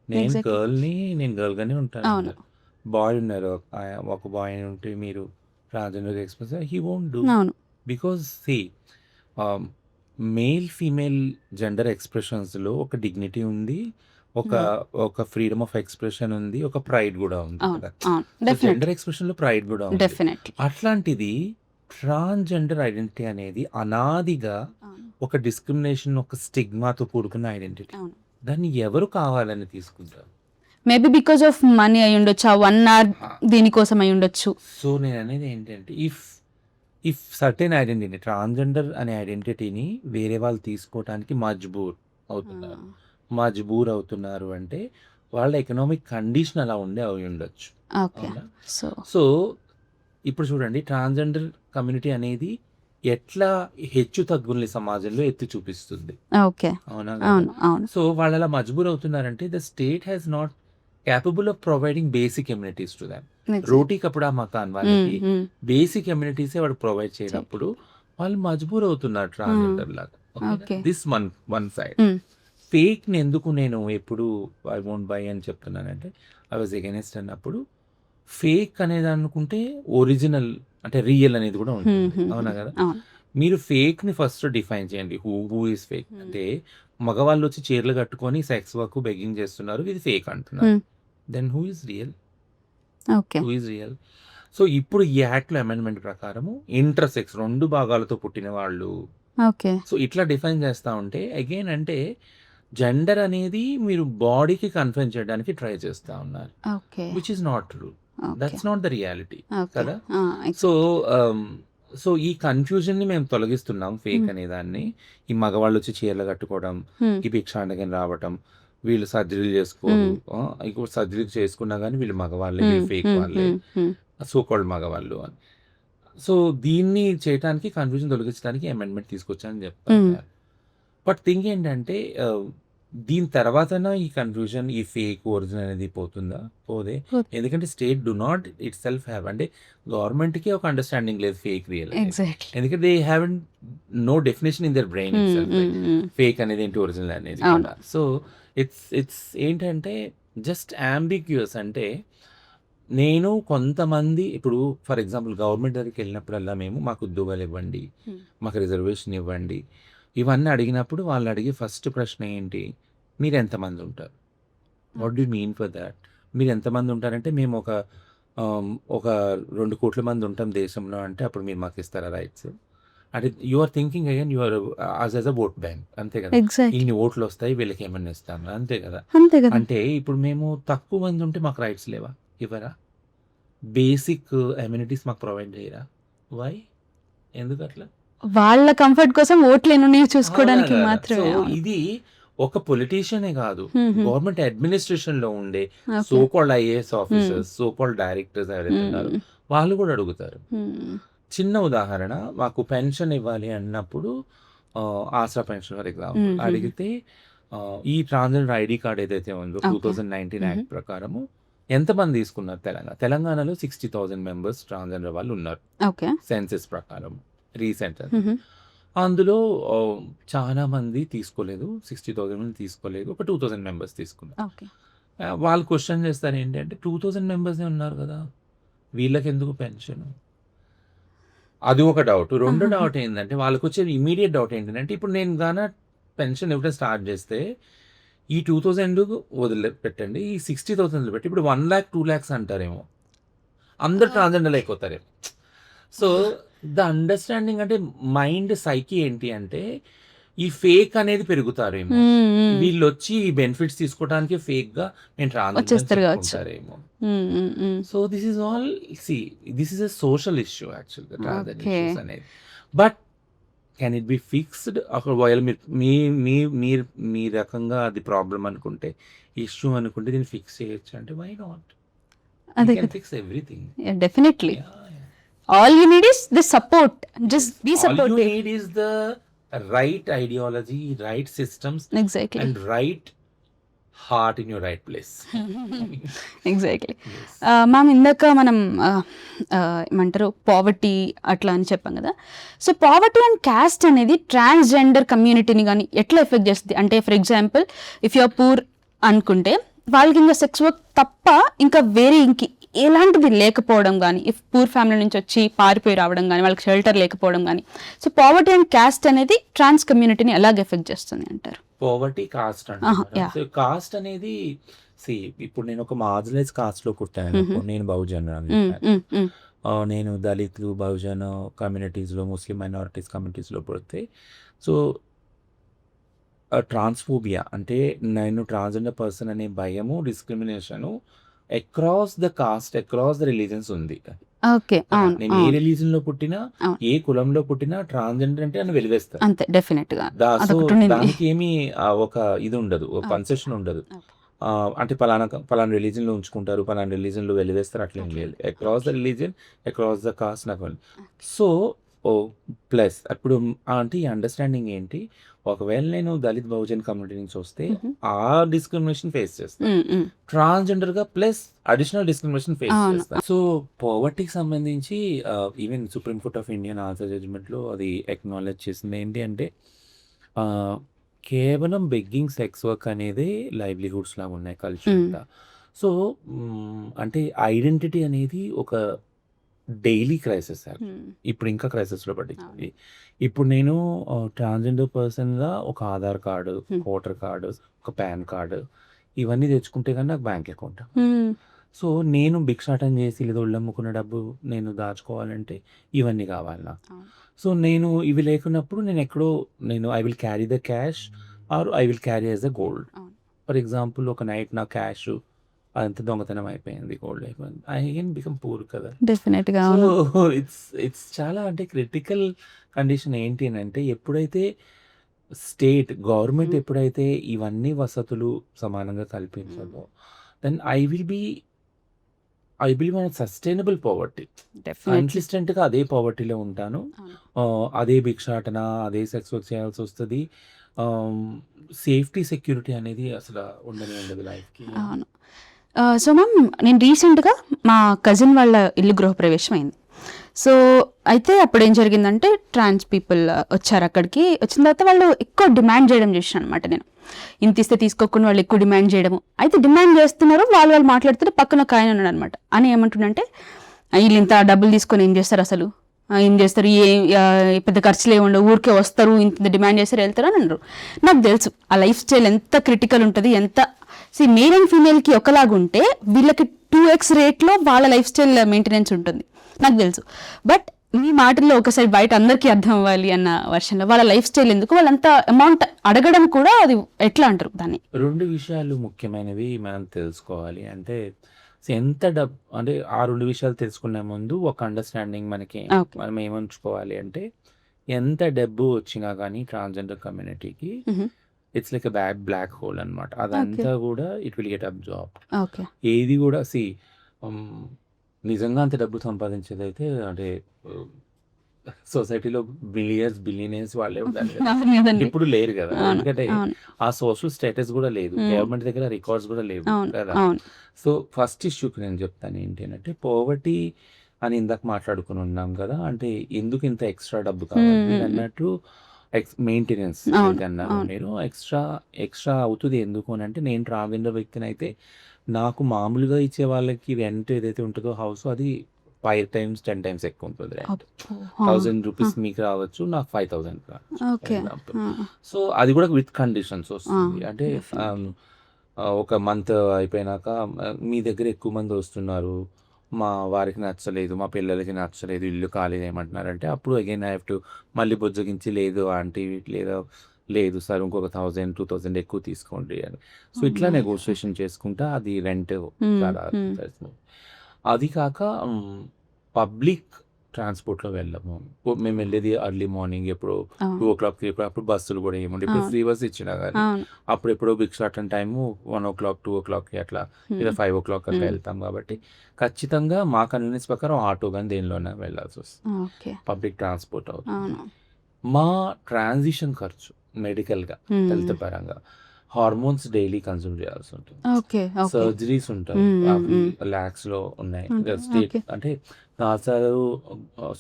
నేను ఎగ్జాక్ట్లీ. గర్ల్‌ని నేను గర్ల్‌గానే అవును. ఉంటానన్నారు. బాయ్ ఉన్నారు. ఒక బాయ్ ఉంటే మీరు ట్రాన్స్‌జెండర్‌గా ఎక్స్‌ప్రెస్ హి వోంట్ డూ. అవును. బికాజ్ సీ ఆహ్, మేల్, ఫీమేల్ జెండర్ ఎక్స్‌ప్రెషన్స్‌లో ఒక డిగ్నిటీ ఉంది. ఒక ఒక ఫ్రీడమ్ ఆఫ్ ఎక్స్‌ప్రెషన్ ఉంది. ఒక ప్రైడ్ గూడా ఉంది అవును. కదా! అవును. So, definitely. జెండర్ ఎక్స్‌ప్రెషన్‌లో ప్రైడ్ గూడా ఉంది. డెఫినెట్లీ. అట్లాంటిది ట్రాన్స్‌జెండర్ ఐడెంటిటీ అనేది అనాదిగా అవును. ఒక డిస్క్రిమినేషన్, ఒక స్టిగ్మాతో కూడుకున్న ఐడెంటిటీ. అవును. దాన్ని ఎవరు కావాలని తీసుకుంటారు? మేబీ బికాస్ ఆఫ్ మనీ అయ్యుండొచ్చు. ఆ 1 అవర్ ఆ! దీనికోసం అయ్యుండొచ్చు. సో, నేననేది ఏంటంటే ఇఫ్ సర్టెన్ ఐడెంటిటీ ట్రాన్స్‌జెండర్ అనే ఐడెంటిటీని వేరే వాళ్ళు తీసుకోవటానికి అవుతున్నారు. మజ్బూర్ అవుతున్నారు అంటే వాళ్ళ ఎకనామిక్ కండిషన్ అలా అయ్యుండొచ్చు. ఓకే. అవునా? సో సో, ఇప్పుడు చూడండి ట్రాన్స్‌జెండర్ కమ్యూనిటీ అనేది ఎట్లా హెచ్చు తగ్గుల్ని సమాజంలో ఎత్తి చూపిస్తుంది. ఓకే. అవునా గదా! అవును. అవును. సో, వాళ్ళలా మజ్బూర్ అవుతున్నారంటే the state has not capable of providing basic amenities to them. రోటీ కపడా మకాన్ వాళ్ళకి బేసిక్ ఎమ్యూనిటీసే వాడు ప్రొవైడ్ చేయనప్పుడు వాళ్ళు మజ్బూర్ అవుతున్నారు ట్రాన్స్‌జెండర్ లాగా. ఓకేనా? ఓకే. This one side. ఫేక్‌ని ఎందుకు నేను ఎప్పుడు ఐ వోంట్ బై అని చెప్తున్నానంటే ఐ వాస్ ఎగైన్స్ట్ అన్నప్పుడు ఫేక్ అనేది అనుకుంటే ఒరిజినల్ అంటే రియల్ అనేది కూడా ఉంటుంది. అవునా కదా! అవును. మీరు ఫేక్‌ని ఫస్ట్ డిఫైన్ చేయండి. హూ ఈస్ ఫేక్ అంటే మగవాళ్ళు వచ్చి చీరలు కట్టుకొని సెక్స్ వర్క్, బెగ్గింగ్ చేస్తున్నారు. ఇది ఫేక్ అంటున్నారు. Then who is real? Okay. Who is real? So, ఇప్పుడు ఈ యాక్ట్‌లో అమెండ్‌మెంట్ ప్రకారము ఇంటర్‌సెక్స్ 2 భాగాలతో పుట్టిన వాళ్ళు ఓకే. సో, ఇట్లా డిఫైన్ చేస్తా ఉంటే అగైన్ అంటే జెండర్ అనేది మీరు బాడీకి కన్ఫైన్ చేయడానికి ట్రై చేస్తా ఉన్నారు. Okay. Which is not true. Okay. That's not the reality. Okay. కదా! ఆ! సో, సో, ఈ కన్‌ఫ్యూజన్‌ని మేము తొలగిస్తున్నాం ఫేక్ అనేదాన్ని. ఈ మగవాళ్ళొచ్చి చీరలు కట్టుకోవడం, ఈ భిక్షాటనకి రావటం, వీళ్ళు సర్జరీలు చేసుకోరు. ఇంకోటి సర్జరీలు చేసుకున్నా గానీ వీళ్ళు మగవాళ్ళే, వీళ్ళు ఫేక్ వాళ్ళే. సో కాల్డ్ మగవాళ్ళు అని. సో, దీన్ని చేయటానికి కన్‌ఫ్యూజన్ తొలగించడానికి అమెండ్‌మెంట్ తీసుకొచ్చానని చెప్తాను. బట్ థింగ్ ఏంటంటే దీని తర్వాతనా ఈ కన్‌ఫ్యూజన్, ఈ ఫేక్, ఒరిజినల్ అనేది పోతుందా? పోదే. ఎందుకంటే state do not itself have అంటే గవర్నమెంట్‌కి ఒక అండర్‌స్టాండింగ్ లేదు ఫేక్, రియల్ అనేది. ఎగ్జాక్ట్‌లీ. ఎందుకంటే they haven't no definition in their brain itself. Fake అనేది ఏంటి, ఒరిజినల్ అనేది అవును. కూడా. సో, ఇట్స్ ఏంటంటే జస్ట్ యాంబిగ్యూయస్ అంటే నేను కొంతమంది ఇప్పుడు ఫర్ ఎగ్జాంపుల్ గవర్నమెంట్ దగ్గరికెళ్ళినప్పుడల్లా మేము మాకు ఉద్యోగాలు ఇవ్వండి, మాకు రిజర్వేషన్ ఇవ్వండి. ఇవన్నీ అడిగినప్పుడు వాళ్ళు అడిగే ఫస్ట్ ప్రశ్న ఏంటి? మీరెంతమంది ఉంటారు? What do you mean for thought? మీరెంతమంది ఉంటారంటే మేము ఒక 2,00,00,000 మంది ఉంటాం దేశంలో అంటే అప్పుడు మీరు మాకిస్తారా రైట్స్? అంటే you are thinking again you are as a vote bank అంతే కదా! ఎగ్జాక్ట్‌లీ. ఇన్ని ఓట్లొస్తాయి వీళ్ళకేమన్నా ఇస్తాము అంతే కదా! అంతే కదా! అంటే ఇప్పుడు మేము తక్కువ మంది ఉంటే మాకు రైట్స్ లేవా? ఇవ్వరా? బేసిక్ అమ్యూనిటీస్ మాకు ప్రొవైడ్ చేయరా? వై? ఎందుకట్లా? వాళ్ళ కంఫర్ట్ కోసం ఓట్లు ఎన్నున్నాయో చూసుకోవడానికి అవునా కదా! సో, మాత్రమే. అవును. ఇది ఒక పొలిటీషియనే కాదు. గవర్నమెంట్ అడ్మినిస్ట్రేషన్‌లో ఉండే okay. So called IAS officers, so called directors ఎవరైతే ఉన్నారో వాళ్ళు కూడా అడుగుతారు. చిన్న ఉదాహరణ మాకు పెన్షన్ ఇవ్వాలి అన్నప్పుడు ఆసరా పెన్షన్ ఫర్ ఎగ్జాంపుల్ అడిగితే ఈ ట్రాన్స్‌జెండర్ ఐడీ కార్డ్ ఏదైతే ఉందో ఓకే. 2019 యాక్ట్ ప్రకారము ఎంతమంది తీసుకున్నారు తెలంగాణలో 60,000 మెంబర్స్ ట్రాన్స్‌జెండర్ వాళ్ళు ఉన్నారు. ఓకే. సెన్సస్ ప్రకారం రీసెంట్ అది. అందులో చాలా మంది తీసుకోలేదు. 60,000 మంది తీసుకోలేదు. ఒక 2,000 మెంబర్స్ తీసుకున్నారు. ఓకే. వాళ్ళు క్వెషన్ చేస్తారు ఏంటంటే 2,000 మెంబర్సే ఉన్నారు కదా! వీళ్ళకెందుకు పెన్షన్? అది ఒక డౌట్. రెండో డౌట్ ఏందంటే వాళ్ళకొచ్చే ఇమ్మీడియేట్ డౌట్ ఏంటంటే ఇప్పుడు నేను పెన్షన్ ఇవ్వడం స్టార్ట్ చేస్తే ఈ 2,000 వదిలిపెట్టండి. ఈ 60,000 వదిలిపెట్టి ఇప్పుడు 1,00,000, 2,00,000 అంటారేమో. అందరూ ట్రాన్స్‌జెండర్‌లు అయిపోతారేమో. సో, ద అండర్‌స్టాండింగ్ అంటే మైండ్ సైకి ఏంటి అంటే ఈ ఫేక్ అనేది పెరుగుతారేమో. వీళ్ళొచ్చి ఈ బెనిఫిట్స్ తీసుకోవడానికి ఫేక్‌గా నేను ట్రాన్స్‌జెండర్ అని వచ్చేస్తారు కావచ్చు. చెప్పుకుంటారేమో. So, this is all this is a social issue యాక్చువల్‌గా ట్రాన్స్‌జెండర్ ఓకే. ఇష్యూస్ అనేది. But can it be fixed? ఒకవేళ మీరు మీ మీ మీరు మీ రకంగా అది ప్రాబ్లమ్ అనుకుంటే, ఇష్యూ అనుకుంటే దీన్ని ఫిక్స్ చేయొచ్చు అంటే వై నాట్? యూ అదే కెన్ కదా! Fix everything. Yeah! Definitely. Yeah! All you need is the support. Just be All you supportive. need is the right ideology, right systems, ఎగ్జాక్ట్‌లీ. and right heart in your right place. Exactly. Ma'am ఇందాక మనం ఏమంటారు poverty అట్లా అని చెప్పాం కదా. So poverty and caste అనేది ట్రాన్స్జెండర్ కమ్యూనిటీని కానీ ఎట్లా ఎఫెక్ట్ చేస్తుంది అంటే for example if you're poor అనుకుంటే వాళ్ళకి ఇంకా సెక్స్ వర్క్ తప్ప ఇంకా వేరే ఎలాంటిది లేకపోవడం కానీ, ఇఫ్ పూర్ ఫ్యామిలీ నుంచి వచ్చి పారిపోయి రావడం కానీ, వాళ్ళకి షెల్టర్ లేకపోవడం కానీ. సో పావర్టీ అండ్ క్యాస్ట్ అనేది ట్రాన్స్ కమ్యూనిటీని ఎలాగ ఎఫెక్ట్ చేస్తుంది అంటారు? పోవర్టీ కాస్ట్ అంటే కాస్ట్ అనేది ఇప్పుడు నేను ఒక మార్జినలైజ్ కాస్ట్ లో పుట్టాను. నేను బహుజన్ నేను దళితులు బహుజన్ కమ్యూనిటీస్ లో ముస్లిం మైనారిటీస్ కమ్యూనిటీస్ లో పుడితే సో ట్రాన్స్ఫోబియా అంటే నేను ట్రాన్స్జెండర్ పర్సన్ అనే భయము discrimination across the cost across the religions ఉంది. నేను ఏ రిలీజన్ లో పుట్టినా ఏ కులంలో పుట్టినా ట్రాన్స్జెండర్ అంటే అని వెలివేస్తారు అంతే డెఫినెట్ గా. సో దానికి ఏమి ఒక ఇది ఉండదు, కన్సెషన్ ఉండదు. అంటే పలానా రిలీజన్ లో ఉంచుకుంటారు, పలానా రిలీజన్ లో వెలివేస్తారు, అట్లా ఏం లేదు. Across the religion across the cost నాకు. సో ప్లస్ అప్పుడు అంటే ఈ అండర్స్టాండింగ్ ఏంటి, ఒకవేళ నేను దళిత్ బహుజన్ కమ్యూనిటీ నుంచి వస్తే ఆ డిస్క్రిమినేషన్ ఫేస్ చేస్తాను ట్రాన్స్జెండర్ గా, ప్లస్ అడిషనల్ డిస్క్రిమినేషన్ ఫేస్ చేస్తాను. సో పోవర్టీకి సంబంధించి even supreme court of Indian answer judgement లో అది ఎక్నాలెడ్జ్ చేసింది ఏంటి అంటే కేవలం బెగ్గింగ్ సెక్స్ వర్క్ అనేది లైవ్లీహుడ్స్ లాగా ఉన్నాయి కల్చర్ అంతా. సో అంటే ఐడెంటిటీ అనేది ఒక డైలీ క్రైసిస్. ఇప్పుడు ఇంకా క్రైసిస్లో పట్టింది. ఇప్పుడు నేను ట్రాన్స్జెండర్ పర్సన్గా ఒక ఆధార్ కార్డు, ఓటర్ కార్డు, ఒక పాన్ కార్డు ఇవన్నీ తెచ్చుకుంటే కానీ నాకు బ్యాంక్ అకౌంట్. సో నేను భిక్షాటం చేసి లేదా ఒళ్ళమ్ముకున్న డబ్బు నేను దాచుకోవాలంటే ఇవన్నీ కావాలి నాకు. సో నేను ఇవి లేకున్నప్పుడు నేను I will carry the cash or I will carry as the gold. For example ఒక నైట్ నా క్యాష్ అదంతా దొంగతనం అయిపోయింది, గోల్డ్ అయిపోయింది, ఐ కెన్ బికమ్ పూర్ కదా. డెఫినెట్గా. సో ఇట్స్ చాలా అంటే క్రిటికల్ కండిషన్. ఏంటి అని అంటే ఎప్పుడైతే గవర్నమెంట్ ఎప్పుడైతే ఇవన్నీ వసతులు సమానంగా కల్పించదో then I will be sustainable poverty. కన్సిస్టెంట్గా అదే పావర్టీలో ఉంటాను, అదే భిక్షాటన, అదే సెక్స్ వర్క్ చేయాల్సి వస్తుంది. సేఫ్టీ సెక్యూరిటీ అనేది అసలు ఉండదు లైఫ్కి. సో మ్యామ్ నేను రీసెంట్గా మా కజిన్ వాళ్ళ ఇల్లు గృహప్రవేశం అయింది. సో అయితే అప్పుడు ఏం జరిగిందంటే ట్రాన్స్ పీపుల్ వచ్చారు. అక్కడికి వచ్చిన తర్వాత వాళ్ళు ఎక్కువ డిమాండ్ చేయడం చేశాను అనమాట. నేను ఇంత ఇస్తే తీసుకోకుండా వాళ్ళు ఎక్కువ డిమాండ్ చేయడము. అయితే డిమాండ్ చేస్తున్నారు, వాళ్ళు మాట్లాడుతుంటే పక్కన ఒక ఆయన ఉన్నాడు అనమాట. అని ఏమంటుండంటే వీళ్ళు ఇంత డబ్బులు తీసుకొని ఏం చేస్తారు, అసలు ఏం చేస్తారు, పెద్ద ఖర్చులు ఏమి ఉండవు, ఊరికే వస్తారు, ఇంత డిమాండ్ చేస్తారు, వెళ్తారు అని అన్నారు. నాకు తెలుసు ఆ లైఫ్ స్టైల్ ఎంత క్రిటికల్ ఉంటుంది, ఎంత మేల్ అండ్ ఫీమేల్కి ఒకలాగా ఉంటే వీళ్ళకి 2x రేట్లో వాళ్ళ లైఫ్ స్టైల్ మెయింటెనెన్స్ ఉంటుంది, నాకు తెలుసు. బట్ మీ మాటల్లో ఒకసారి బయట అందరికీ అర్థం అవ్వాలి అన్న వర్షన్లో వాళ్ళ లైఫ్ స్టైల్ ఎందుకు, వాళ్ళంత అమౌంట్ అడగడం కూడా అది ఎట్లా అంటారు దాన్ని? 2 విషయాలు ముఖ్యమైనవి మనం తెలుసుకోవాలి. అంటే ఎంత డబ్బు అంటే ఆ 2 విషయాలు తెలుసుకునే ముందు ఒక అండర్స్టాండింగ్ మనం ఏమంచుకోవాలి అంటే ఎంత డబ్బు వచ్చినా కానీ ట్రాన్స్జెండర్ కమ్యూనిటీకి ఇట్స్ లైక్ బ్లాక్ హోల్ అనమాట. అదంతా కూడా ఇట్ విల్ గెట్ అబ్జార్బ్డ్. ఏది కూడా నిజంగా అంత డబ్బు సంపాదించేది అయితే అంటే సొసైటీలో బిలియనర్స్ వాళ్ళే ఉండాలి, ఇప్పుడు లేరు కదా. ఎందుకంటే ఆ సోషల్ స్టేటస్ కూడా లేదు, గవర్నమెంట్ దగ్గర రికార్డ్స్ కూడా లేవు కదా. సో ఫస్ట్ ఇష్యూకి నేను చెప్తాను ఏంటి అంటే పోవర్టీ అని ఇందాక మాట్లాడుకుని ఉన్నాం కదా, అంటే ఎందుకు ఇంత ఎక్స్ట్రా డబ్బు కావాలి అన్నట్టు మెయింటెనెన్స్ అన్నారు మీరు. ఎక్స్ట్రా అవుతుంది ఎందుకు అని అంటే నేను ట్రావెలర్ వ్యక్తిని అయితే నాకు మామూలుగా ఇచ్చే వాళ్ళకి రెంట్ ఏదైతే ఉంటుందో హౌస్ అది 5 times 10 times ఎక్కువ ఉంటుంది రెంట్. 1000 రూపీస్ మీకు రావచ్చు, నాకు 5000 రావచ్చు. సో అది కూడా విత్ కండిషన్స్ వస్తుంది. అంటే ఒక మంత్ అయిపోయినాక మీ దగ్గర ఎక్కువ మంది వస్తున్నారు, మా వారికి నచ్చలేదు, మా పిల్లలకి నచ్చలేదు, ఇల్లు ఖాళీ ఏమంటున్నారంటే అప్పుడు అగైన్ ఐ హ్యావ్ టు మళ్ళీ బుజ్జగించి లేదు ఆంటీ లేదు సార్ ఇంకొక 1000-2000 ఎక్కువ తీసుకోండి అని. సో ఇట్లా నెగోషియేషన్ చేసుకుంటా అది రెంట్ చాలా. అది కాక పబ్లిక్ ట్రాన్స్పోర్ట్లో వెళ్ళము, మేము వెళ్ళేది ఎర్లీ మార్నింగ్ ఎప్పుడు 2 o'clock అప్పుడు బస్సులు కూడా ఏముండే. ఇప్పుడు ఫ్రీ బస్ ఇచ్చినా కానీ అప్పుడు ఎప్పుడో భిక్షాటం టైము 1 o'clock 2 o'clock అట్లా లేదా 5 o'clock అట్లా వెళ్తాం. కాబట్టి ఖచ్చితంగా మా కన్వీనియన్స్ ప్రకారం ఆటో కానీ దేనిలోనే వెళ్ళాల్సి వస్తుంది, పబ్లిక్ ట్రాన్స్పోర్ట్ అవుతుంది. మా ట్రాన్సిషన్ ఖర్చు మెడికల్గా హెల్త్ పరంగా హార్మోన్స్ డైలీ కన్సూమ్ చేయాల్సి ఉంటుంది. ఓకే. ఓకే. సర్జరీస్ ఉంటాయి, హ్మ్. అవి హ్మ్. లాక్స్ లో ఉన్నాయి. ఓకే. State okay. అంటే రాశారు,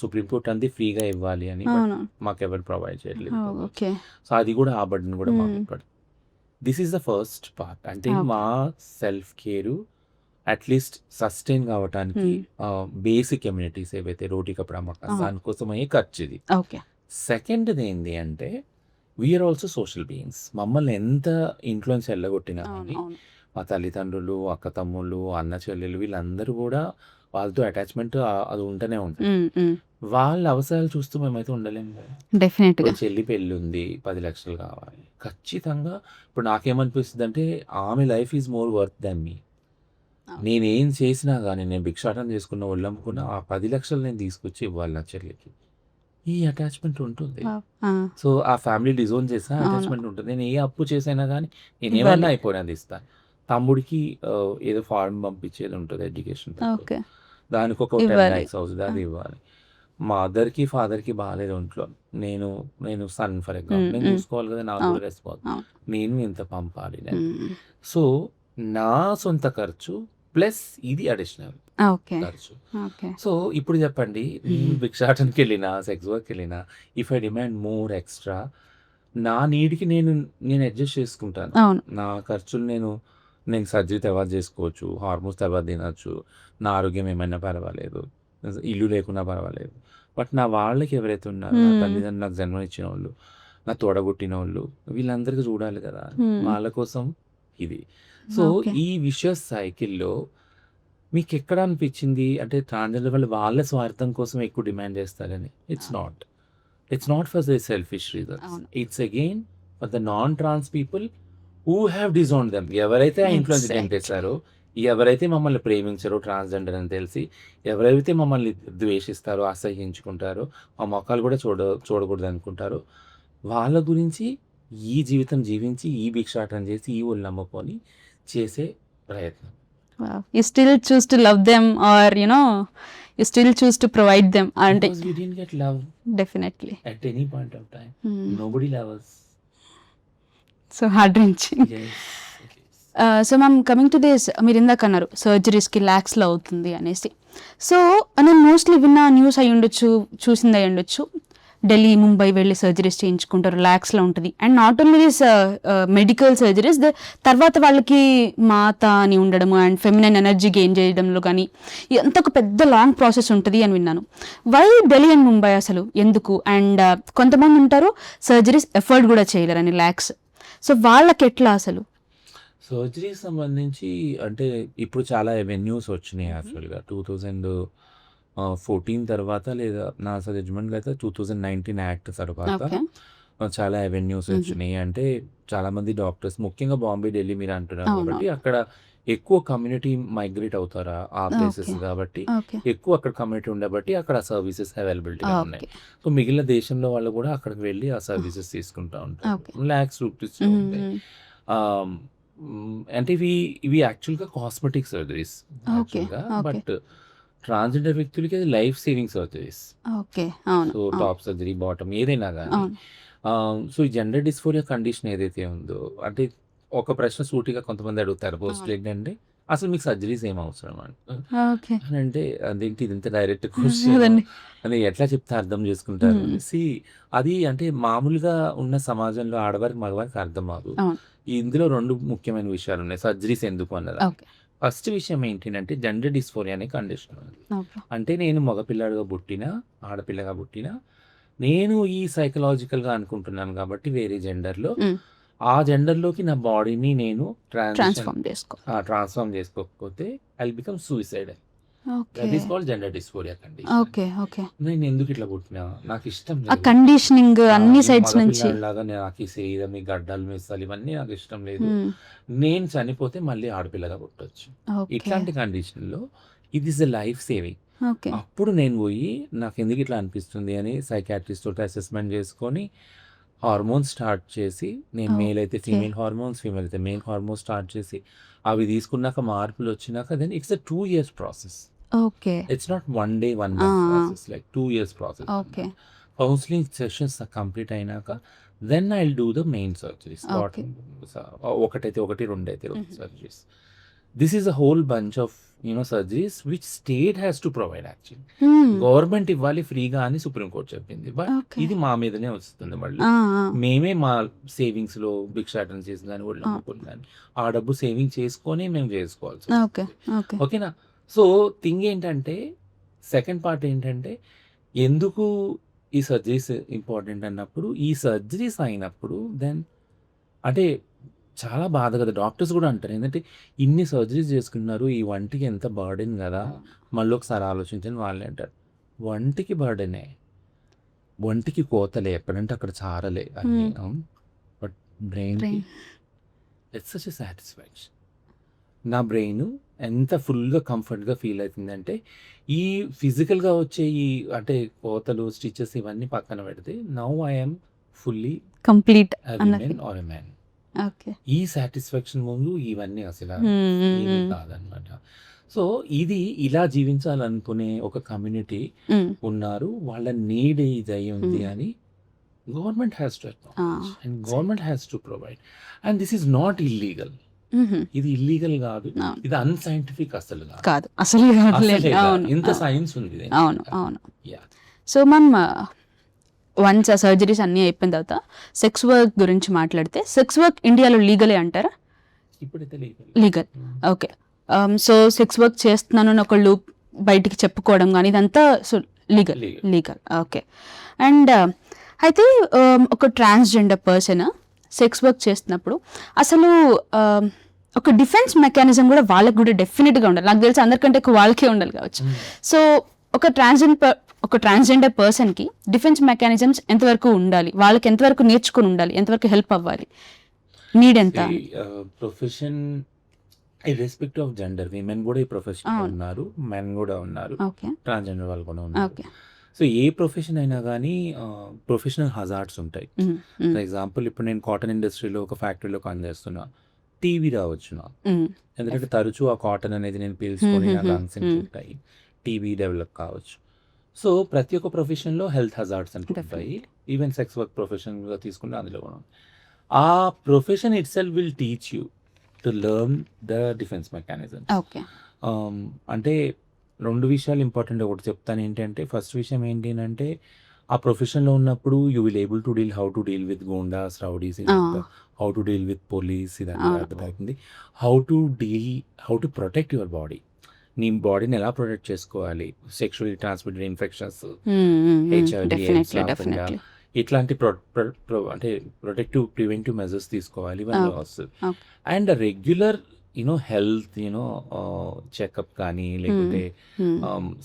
సుప్రీంకోర్టు అంది ఫ్రీగా ఇవ్వాలి అని, బట్ అవును. మాకు ఎవరు ప్రొవైడ్ చేయట్లేదు. ఓకే. సో అది కూడా ఆ బర్డెన్ కూడా మాకు హ్మ్. పడుతుంది. This is the first part. అంటే ఓకే. మా సెల్ఫ్ కేరు అట్లీస్ట్ సస్టైన్ కావటానికి బేసిక్ కమ్యూనిటీస్ ఏవైతే రోటీ కపడా మకాన్ దానికోసమయ్యే ఖర్చు ఇది. ఓకే. సెకండ్ది ఏంటి అంటే వీఆర్ ఆల్సో సోషల్ బీయింగ్స్. మమ్మల్ని ఎంత ఇన్ఫ్లుయెన్స్ వెళ్ళగొట్టినా అవును. కానీ అవును. మా తల్లిదండ్రులు, అక్క తమ్ముళ్ళు, అన్న చెల్లెలు వీళ్ళందరూ కూడా వాళ్ళతో అటాచ్మెంట్ అది ఉంటూనే ఉంటుంది. హ్మ్. హ్మ్. వాళ్ళ అవసరాలు చూస్తూ మేమైతే ఉండలేము కదా. డెఫినెట్‌గా. ఇప్పుడు చెల్లి పెళ్ళి ఉంది, 10 లక్షలు కావాలి ఖచ్చితంగా. ఇప్పుడు నాకేమనిపిస్తుంది అంటే ఆమె లైఫ్ ఈజ్ మోర్ వర్త్ దాన్ మీ. అవును. నేనేం చేసినా కానీ, నేను భిక్షాటన చేసుకున్న ఒళ్ళమ్ముకున్న ఆ 10 లక్షలు నేను తీసుకొచ్చి ఇవ్వాలి నా చెల్లికి. ఈ అటాచ్మెంట్ ఉంటుంది. వావ్! ఆ! సో ఆ ఫ్యామిలీ డిజోన్ చేసిన అవును. అటాచ్మెంట్ ఉంటుంది. నేను ఏ అప్పు చేసైనా కానీ నేను ఇవ్వాలి. ఏమన్నా అయిపోయినది ఇస్తాను. తమ్ముడికి ఏదో ఫారెన్ పంపించేది ఉంటుంది ఎడ్యుకేషన్. ఓకే. దానికి ఒక 10 ఇవ్వాలి. lakhs అవుతుంది, అది ఇవ్వాలి. మదర్కి ఫాదర్కి బాగాలేదు ఒంట్లో, నేను నేను సన్ ఫర్ ఎగ్జాంపుల్, నేను చూసుకోవాలి కదా, నాకు కూడా అవును. రెస్పాన్స్. అవును. నేను ఎంత పంపాలి నేను. హ్మ్. సో నా సొంత ఖర్చు ప్లస్ ఇది అడిషనల్ ఓకే. ఖర్చు. ఓకే. సో ఇప్పుడు చెప్పండి, నేను భిక్షాటనకి వెళ్ళినా, సెక్స్ వర్క్ వెళ్ళినా, if I demand more extra, నా నీడ్కి నేను నేను అడ్జస్ట్ చేసుకుంటాను. అవును. నా ఖర్చులు నేను సర్జరీ తర్వాత చేసుకోవచ్చు, హార్మోన్స్ తర్వాత తినచ్చు, నా ఆరోగ్యం ఏమైనా పర్వాలేదు, ఇల్లు లేకున్నా పర్వాలేదు. బట్ నా వాళ్ళకి ఎవరైతే ఉన్నారో, నా తల్లిదండ్రులు, నాకు జన్మనిచ్చిన వాళ్ళు, నా తోడబుట్టిన వాళ్ళు, వీళ్ళందరికీ చూడాలి కదా. వాళ్ళ కోసం ఇది. So okay. ఈ విషయస్ సైకిల్లో మీకు ఎక్కడ అనిపించింది అంటే ట్రాన్స్జెండర్ వాళ్ళు వాళ్ళ స్వార్థం కోసం ఎక్కువ డిమాండ్ చేస్తారని? It's not for the selfish reasons. అవును. It's again for the non trans people who have disowned them. ఎవరైతే ఆ ఇన్ఫ్లుయెన్స్ ఎగ్జాక్ట్లీ. చేశారో, ఎవరైతే మమ్మల్ని ప్రేమించారో ట్రాన్స్జెండర్ అని తెలిసి, ఎవరైతే మమ్మల్ని ద్వేషిస్తారో, అసహ్యించుకుంటారో, మా మొక్కలు కూడా చూడకూడదు అనుకుంటారో, వాళ్ళ గురించి ఈ జీవితం జీవించి, ఈ భిక్షాటన చేసి, ఈ ఊళ్ళు నమ్ముకొని చేసే ప్రయత్నం. Wow. You still choose to love them, or you still choose to provide them. And Because we didn't get love definitely. at any point of time. Nobody loves us. So heart wrenching. Yes. So ma'am, coming to this, మీరు ఇందాక అన్నారు సర్జరీస్కి ల్యాక్స్లో అవుతుంది అనేసి. So నేను mostly విన్న news అయి ఉండొచ్చు, చూసింది అయి ఉండొచ్చు, ఢిల్లీ, ముంబై వెళ్ళి సర్జరీస్ చేయించుకుంటారు, ల్యాక్స్లో ఉంటుంది. And not only this medical surgeries, తర్వాత వాళ్ళకి మాత అని ఉండడము అండ్ ఫెమినైన్ ఎనర్జీ గెయిన్ చేయడంలో కానీ ఎంత ఒక పెద్ద లాంగ్ ప్రాసెస్ ఉంటుంది అని విన్నాను. వై ఢిల్లీ అండ్ ముంబై అసలు ఎందుకు? అండ్ కొంతమంది ఉంటారు సర్జరీస్ ఎఫర్ట్ కూడా చేయలేరని, ల్యాక్స్. సో వాళ్ళకి ఎట్లా అసలు? సర్జరీ సంబంధించి అంటే ఇప్పుడు చాలా అవెన్యూస్ వచ్చినాయి యాక్చువల్గా. 2014 తర్వాత, లేదా నా జడ్జ్మెంట్ అయితే 2019 యాక్ట్ తర్వాత ఓకే. చాలా అవెన్యూస్ వచ్చినాయి. అంటే చాలామంది డాక్టర్స్, ముఖ్యంగా బాంబే, ఢిల్లీ మీరు అంటున్నారు అవును. కాబట్టి అక్కడ ఎక్కువ కమ్యూనిటీ మైగ్రేట్ అవుతారా ఆ ప్లేసెస్, ఓకే. కాబట్టి ఓకే. ఎక్కువ అక్కడ కమ్యూనిటీ ఉండబట్టి అక్కడ సర్వీసెస్ అవైలబిలిటీగా ఉన్నాయి. ఓకే. సో మిగిలిన దేశంలో వాళ్ళు కూడా అక్కడికి వెళ్ళి ఆ సర్వీసెస్ తీసుకుంటూ ఉంటారు. ఓకే. ల్యాక్స్ రూపీస్ ఉంటాయి. అంటే ఇవి యాక్చువల్గా కాస్మెటిక్ సర్జరీస్ ఓకే. యాక్చువల్గా. ఓకే. బట్ ట్రాన్స్జెండర్ వ్యక్తులకి అది లైఫ్ సేవింగ్ సర్జరీస్. ఓకే. అవును. సో టాప్ సర్జరీ, బాటమ్ ఏదైనా కానీ. అవును. సో ఈ జెండర్ డిస్ఫోరియా కండిషన్ ఏదైతే ఉందో, అంటే ఒక ప్రశ్న సూటిగా కొంతమంది అడుగుతారు పోస్ట్ ప్రెగ్నెంట్, అసలు మీకు సర్జరీస్ ఏం అవసరం ఓకే. అని అంటే, అదేంటి ఇది ఇంత డైరెక్ట్ క్వశ్చన్ అదండి. అని ఎట్లా చెప్తే అర్థం చేసుకుంటారు అనేసి. అది అంటే మామూలుగా ఉన్న సమాజంలో ఆడవారికి మగవారికి అర్థం అవ్వదు. అవును. ఇందులో 2 ముఖ్యమైన విషయాలు ఉన్నాయి సర్జరీస్ ఎందుకు అన్నది. ఓకే. ఫస్ట్ విషయం ఏంటంటే జెండర్ డిస్ఫోరియా అనే కండిషన్ ఉంది. ఓకే. అంటే నేను మగపిల్లాడిగా పుట్టినా, ఆడపిల్లగా పుట్టినా, నేను ఈ సైకలాజికల్గా అనుకుంటున్నాను కాబట్టి వేరే జెండర్లో, ఆ జెండర్లోకి నా బాడీని నేను ట్రాన్స్ఫార్మ్ చేసుకోకపోతే I will become suicidal. That is called gender dysphoria condition. Okay. Okay. నేను ఎందుకు ఇట్లా పుట్టినా, నాకు ఇష్టం ఆ లేదు, కండిషనింగ్ అన్ని సైడ్స్ నుంచి. లాగా నాకు ఈ శరీరం, ఈ గడ్డలు, మిస్సాలు ఇవన్నీ నాకు ఇష్టం లేదు, నేను చనిపోతే మళ్ళీ ఆడపిల్లగా పుట్టొచ్చు. ఇట్లాంటి కండిషన్లో ఇది is a life saving. Okay. అప్పుడు నేను పోయి నాకు ఎందుకు ఇట్లా అనిపిస్తుంది అని సైకాట్రిస్ట్ తోటి అసెస్మెంట్ చేసుకొని హార్మోన్స్ స్టార్ట్ చేసి, నేను మేల్ అయితే ఫీమేల్ హార్మోన్స్, ఫీమేల్ అయితే మేల్ హార్మోన్స్ స్టార్ట్ చేసి, అవి తీసుకున్నాక మార్పులు వచ్చినాక then it's a 2 years process. Okay. It's not 1 day 1 month process, like 2 years process. Okay. Counselling sessions complete అయినాక then I will do the main surgeries. Okay. ఒకటైతే ఒకటి, రెండైతే రెండు surgeries. This is a whole bunch of surgeries which state has to provide actually. Government ఇవ్వాలి ఫ్రీగా అని supreme court చెప్పింది. But Okay. ఇది మా మీదనే వస్తుంది మళ్ళీ. మేమే మా సేవింగ్స్ లో భిక్షాటన చేసిన దాన్ని ఒళ్ళు అమ్ముకున్న దాన్ని ఆ డబ్బు సేవింగ్ చేసుకొని మేము చేసుకోవాల్సి ఓకే వస్తుంది. ఓకే ఓకేనా? సో థింగ్ ఏంటంటే, సెకండ్ పార్ట్ ఏంటంటే, ఎందుకు ఈ సర్జరీస్ ఇంపార్టెంట్ అన్నప్పుడు, ఈ సర్జరీస్ అయినప్పుడు దెన్ అంటే చాలా బాధ కదా. డాక్టర్స్ కూడా అంటారు ఏంటంటే, ఇన్ని సర్జరీస్ చేసుకున్నారు, ఈ వంటికి ఎంత బర్డెన్ కదా, మళ్ళీ ఒకసారి ఆలోచించండి. వాళ్ళే అంటారు వంటికి బర్డెనే, వంటికి కోతలే, ఎక్కడంటే అక్కడ చారలే అన్ని. But brain it's such a satisfaction. నా బ్రెయిన్ ఎంత ఫుల్గా కంఫర్ట్గా ఫీల్ అవుతుందంటే, ఈ ఫిజికల్గా వచ్చే ఈ అంటే కోతలు, స్టిచెస్ ఇవన్నీ పక్కన పెడితే, now I'm fully complete women or a man. Okay ఈ సాటిస్ఫాక్షన్ ముందు ఇవన్నీ అసలు ఏమీ కాదనమాట. సో ఇది ఇలా జీవించాలనుకునే ఒక కమ్యూనిటీ ఉన్నారు, వాళ్ళ నీడ్ ఇది అయి ఉంది అని government has to acknowledge and government has to provide. And this is not illegal. ఇది ఇల్లీగల్ కాదు, ఇది అన్సైంటిఫిక్ అసలు కాదు. కాదు అసలు అసలే కాదు. అవును ఇంత సైన్స్ ఉంది దీనికి. అవును అవును. Yeah. సో మ్యామ్ వన్స్ ఆ సర్జరీస్ అన్నీ అయిపోయిన తర్వాత సెక్స్ వర్క్ గురించి మాట్లాడితే, సెక్స్ వర్క్ ఇండియాలో లీగలే అంటారా? ఇప్పుడైతే legal. Legal. Okay. So sex work చేస్తున్నాను అని ఒకళ్ళు బయటికి చెప్పుకోవడం కానీ ఇదంతా so legal Legal. Legal. Okay. And అయితే ఒక ట్రాన్స్జెండర్ పర్సన్ సెక్స్ వర్క్ చేస్తున్నప్పుడు అసలు ఒక డిఫెన్స్ మెకానిజం కూడా వాళ్ళకి కూడా డెఫినెట్గా ఉండాలి. నాకు తెలిసి అందరికంటే ఎక్కువ వాళ్ళకే ఉండాలి కావచ్చు. సో ఒక ట్రాన్స్జెండర్ పర్సన్కి డిఫెన్స్ మెకానిజమ్స్ ఎంతవరకు ఉండాలి, వాళ్ళకి ఎంతవరకు నేర్చుకుని ఉండాలి, ఎంతవరకు హెల్ప్ అవ్వాలి, నీడ్ ఎంత? ప్రొఫెషన్ ఇర్రెస్పెక్ట్ ఆఫ్ జెండర్, విమెన్ కూడా ఈ ప్రొఫెషన్ ఉన్నారు, మెన్ కూడా ఉన్నారు, ఓకే ట్రాన్స్జెండర్ వాళ్ళు కూడా ఉన్నారు. ఓకే. సో ఏ ప్రొఫెషన్ అయినా కానీ ప్రొఫెషనల్ హజార్డ్స్ ఉంటాయి. ఫర్ ఎగ్జాంపుల్ ఇప్పుడు నేను కాటన్ ఇండస్ట్రీలో ఒక ఫ్యాక్టరీలో పనిచేస్తున్నా, టీవీ రావచ్చు నాకు, ఎందుకంటే తరచూ ఆ కాటన్ అనేది నేను పీల్చుకొని నా లంగ్స్ ఉంటాయి, టీవీ డెవలప్ కావచ్చు. సో ప్రతి ఒక్క ప్రొఫెషన్లో హెల్త్ హజార్డ్స్ అంటే ఉంటాయి. ఈవెన్ సెక్స్ వర్క్ ప్రొఫెషన్గా తీసుకుంటే అందులో కూడా ఉంది. ఆ profession it self will teach you to learn the defence mechanism. Okay. అంటే రెండు విషయాలు ఇంపార్టెంట్. ఒకటి చెప్తాను ఏంటంటే, ఫస్ట్ విషయం ఏంటి అంటే, ఆ ప్రొఫెషన్లో ఉన్నప్పుడు you will able to deal how to deal with goondas, rowdies, how to deal with police, ఇదంతా అర్థమవుతుంది. How to protect your body, నీ బాడీని ఎలా ప్రొటెక్ట్ చేసుకోవాలి, సెక్షువల్లీ ట్రాన్స్మిటెడ్ ఇన్ఫెక్షన్స్, HIV, ఇట్లాంటి అంటే ప్రొటెక్టివ్ ప్రివెంటివ్ మెజర్స్ తీసుకోవాలి, ఇవన్నీ వస్తుంది. అండ్ రెగ్యులర్ హెల్త్ చెకప్ కానీ లేకపోతే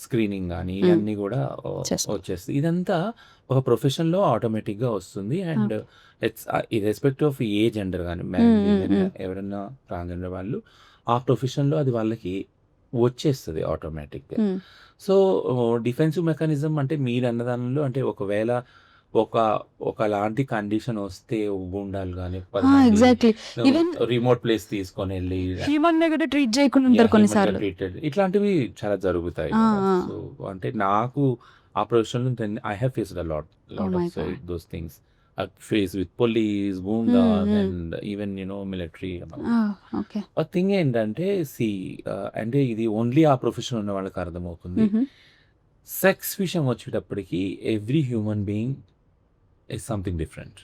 స్క్రీనింగ్ కానీ ఇవన్నీ కూడా వచ్చేస్తుంది. ఇదంతా ఒక ప్రొఫెషన్లో ఆటోమేటిక్గా వస్తుంది. And it's irrespect of a gender కానీ, ఎవరైనా ట్రాన్స్జెండర్ వాళ్ళు ఆ ప్రొఫెషన్లో అది వాళ్ళకి వచ్చేస్తుంది ఆటోమేటిక్గా. సో డిఫెన్సివ్ మెకానిజం అంటే మీరు అన్నదానంలో అంటే ఒకవేళ ఒకలాంటి కండిషన్ వస్తే ఉండాలి కానీ ఎగ్జాక్ట్లీ. ఈవెన్ రిమోట్ ప్లేస్ తీసుకొని వెళ్ళి హ్యూమన్ గా కూడా ట్రీట్ చేయకుండా ఉంటారు కొన్నిసార్లు. ఇట్లాంటివి చాలా జరుగుతాయి. సో అంటే నాకు ఆ profession I have faced a lot of those things. Face with police, goondas and even military. Thing ఏంటంటే అంటే ఇది ఓన్లీ ఆ ప్రొఫెషన్ ఉన్న వాళ్ళకి అర్థమవుతుంది. సెక్స్ విషయం వచ్చేటప్పటికి every human being is something different.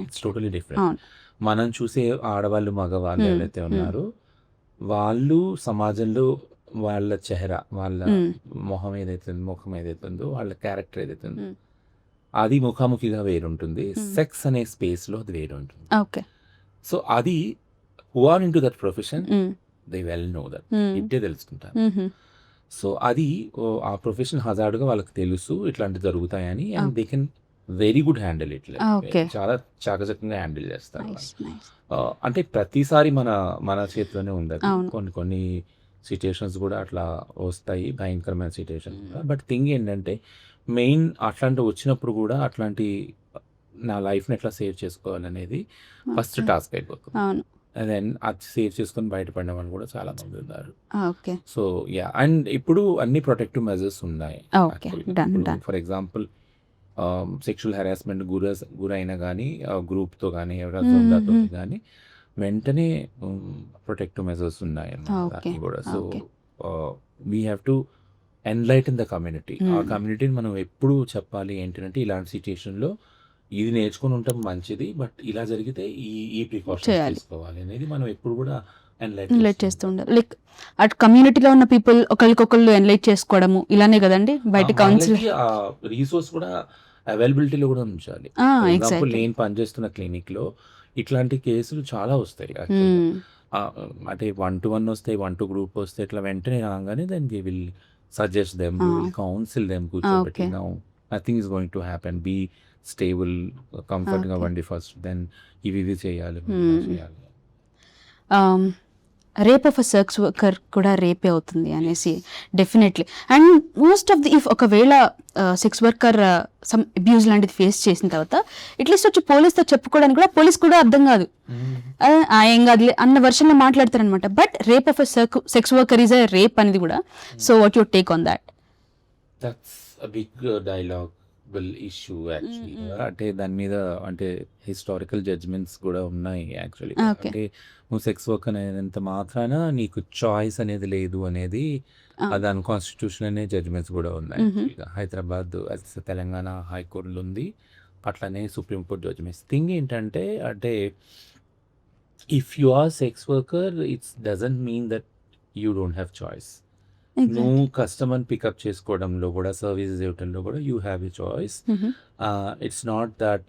It's totally different. మనం చూసే ఆడవాళ్ళు, మగవాళ్ళు ఎవరైతే ఉన్నారో వాళ్ళు సమాజంలో వాళ్ళ చెహరా, వాళ్ళ ముఖం ఏదైతుందో, వాళ్ళ క్యారెక్టర్ ఏదైతుందో అది ముఖాముఖిగా వేరుంటుంది. సెక్స్ అనే స్పేస్లో అది వేరుంటుంది. ఓకే. సో అది who are into that profession, they well know that. ఇట్టే తెలుసుకుంటారు. సో అది ఆ ప్రొఫెషన్ హజార్డ్గా వాళ్ళకి తెలుసు ఇట్లాంటివి జరుగుతాయని. And they can very good handle it. చాలా చాకచక్యంగా హ్యాండిల్ చేస్తారు. అంటే ప్రతిసారి మన చేతిలోనే ఉండదు. కొన్ని సిచ్యుయేషన్స్ కూడా అట్లా వస్తాయి, భయంకరమైన సిచ్యుయేషన్. బట్ థింగ్ ఏంటంటే మెయిన్ అట్లాంటి వచ్చినప్పుడు కూడా అట్లాంటి నా లైఫ్ని ఎట్లా సేవ్ చేసుకోవాలనేది ఫస్ట్ టాస్క్ అయిపోతుంది. దెన్ అది సేవ్ చేసుకొని బయటపడిన వాళ్ళు కూడా చాలా మంది ఉన్నారు. సో అండ్ ఇప్పుడు అన్ని ప్రొటెక్టివ్ మెజర్స్ ఉన్నాయి. ఫర్ ఎగ్జాంపుల్ సెక్షువల్ హెరాస్మెంట్ గురైనా కానీ గ్రూప్తో కానీ ఎవరితో కానీ వెంటనే ప్రొటెక్టివ్ మెజర్స్ ఉన్నాయి అన్నమాట దానికి కూడా. So we have to enlighten the community. ఆ కమ్యూనిటీని మనం ఎప్పుడు చెప్పాలి ఏంటంటే ఇలాంటి సిచ్యుయేషన్లో ఇది నేర్చుకుని ఉంటాం మంచిది, బట్ ఇలా జరిగితే ఈ ప్రికాషన్స్ తీసుకోవాలి అనేది మనం ఎప్పుడు కూడా ఎన్లైట్ చేస్తూ ఉండాలి. లైక్ అటు కమ్యూనిటీలో ఉన్న పీపుల్ ఒకరికొకళ్ళు ఎన్లైట్ చేసుకోవడము ఇలానే కదండి. బయట కౌన్సిల్ రీసోర్స్ కూడా అవైలబిలిటీలో కూడా ఉంచాలి. ఎగ్జాంపుల్ నేను పనిచేస్తున్న క్లినిక్లో ఇట్లాంటి కేసులు చాలా వస్తాయి. అంటే 1-to-1 వస్తాయి, 1-to గ్రూప్ వస్తాయి. ఇట్లా వెంటనే రాగానే then we will suggest them, we will counsel them, కూర్చోబెట్టి nothing is going to happen, be stable, కంఫర్ట్గా అవ్వండి ఫస్ట్, దెన్ ఇవి చేయాలి. Rape of a sex worker కూడా రేపే అవుతుంది అనేసి definitely. And most of the if ఒకవేళ సెక్స్ వర్కర్ సమ్ అబ్యూజ్ లాంటిది ఫేస్ చేసిన తర్వాత అట్లీస్ట్ వచ్చి పోలీస్తో చెప్పుకోవడానికి కూడా పోలీస్ కూడా అర్థం కాదు, ఏం కాదులే అన్న వర్షన్లో మాట్లాడతారనమాట. But rape of a sex worker is a rape అనేది కూడా. So what your take on that? That's a big dialogue issue actually. అంటే దాని మీద అంటే హిస్టారికల్ జడ్జ్మెంట్స్ కూడా ఉన్నాయి యాక్చువల్లీ. అంటే నువ్వు సెక్స్ వర్క్ అనేంత మాత్రాన నీకు చాయిస్ అనేది లేదు అనేది అది అన్కాన్స్టిట్యూషన్ అనే జడ్జ్మెంట్స్ కూడా ఉన్నాయి. హైదరాబాద్, తెలంగాణ హైకోర్టులో ఉంది, అట్లనే సుప్రీంకోర్టు జడ్జ్మెంట్స్. థింగ్ ఏంటంటే అంటే if you are sex worker it's doesn't mean that you don't have choice. నువ్వు కస్టమర్ పికప్ చేసుకోవడంలో కూడా, సర్వీసెస్ ఇవ్వడంలో కూడా you have a choice. It's not that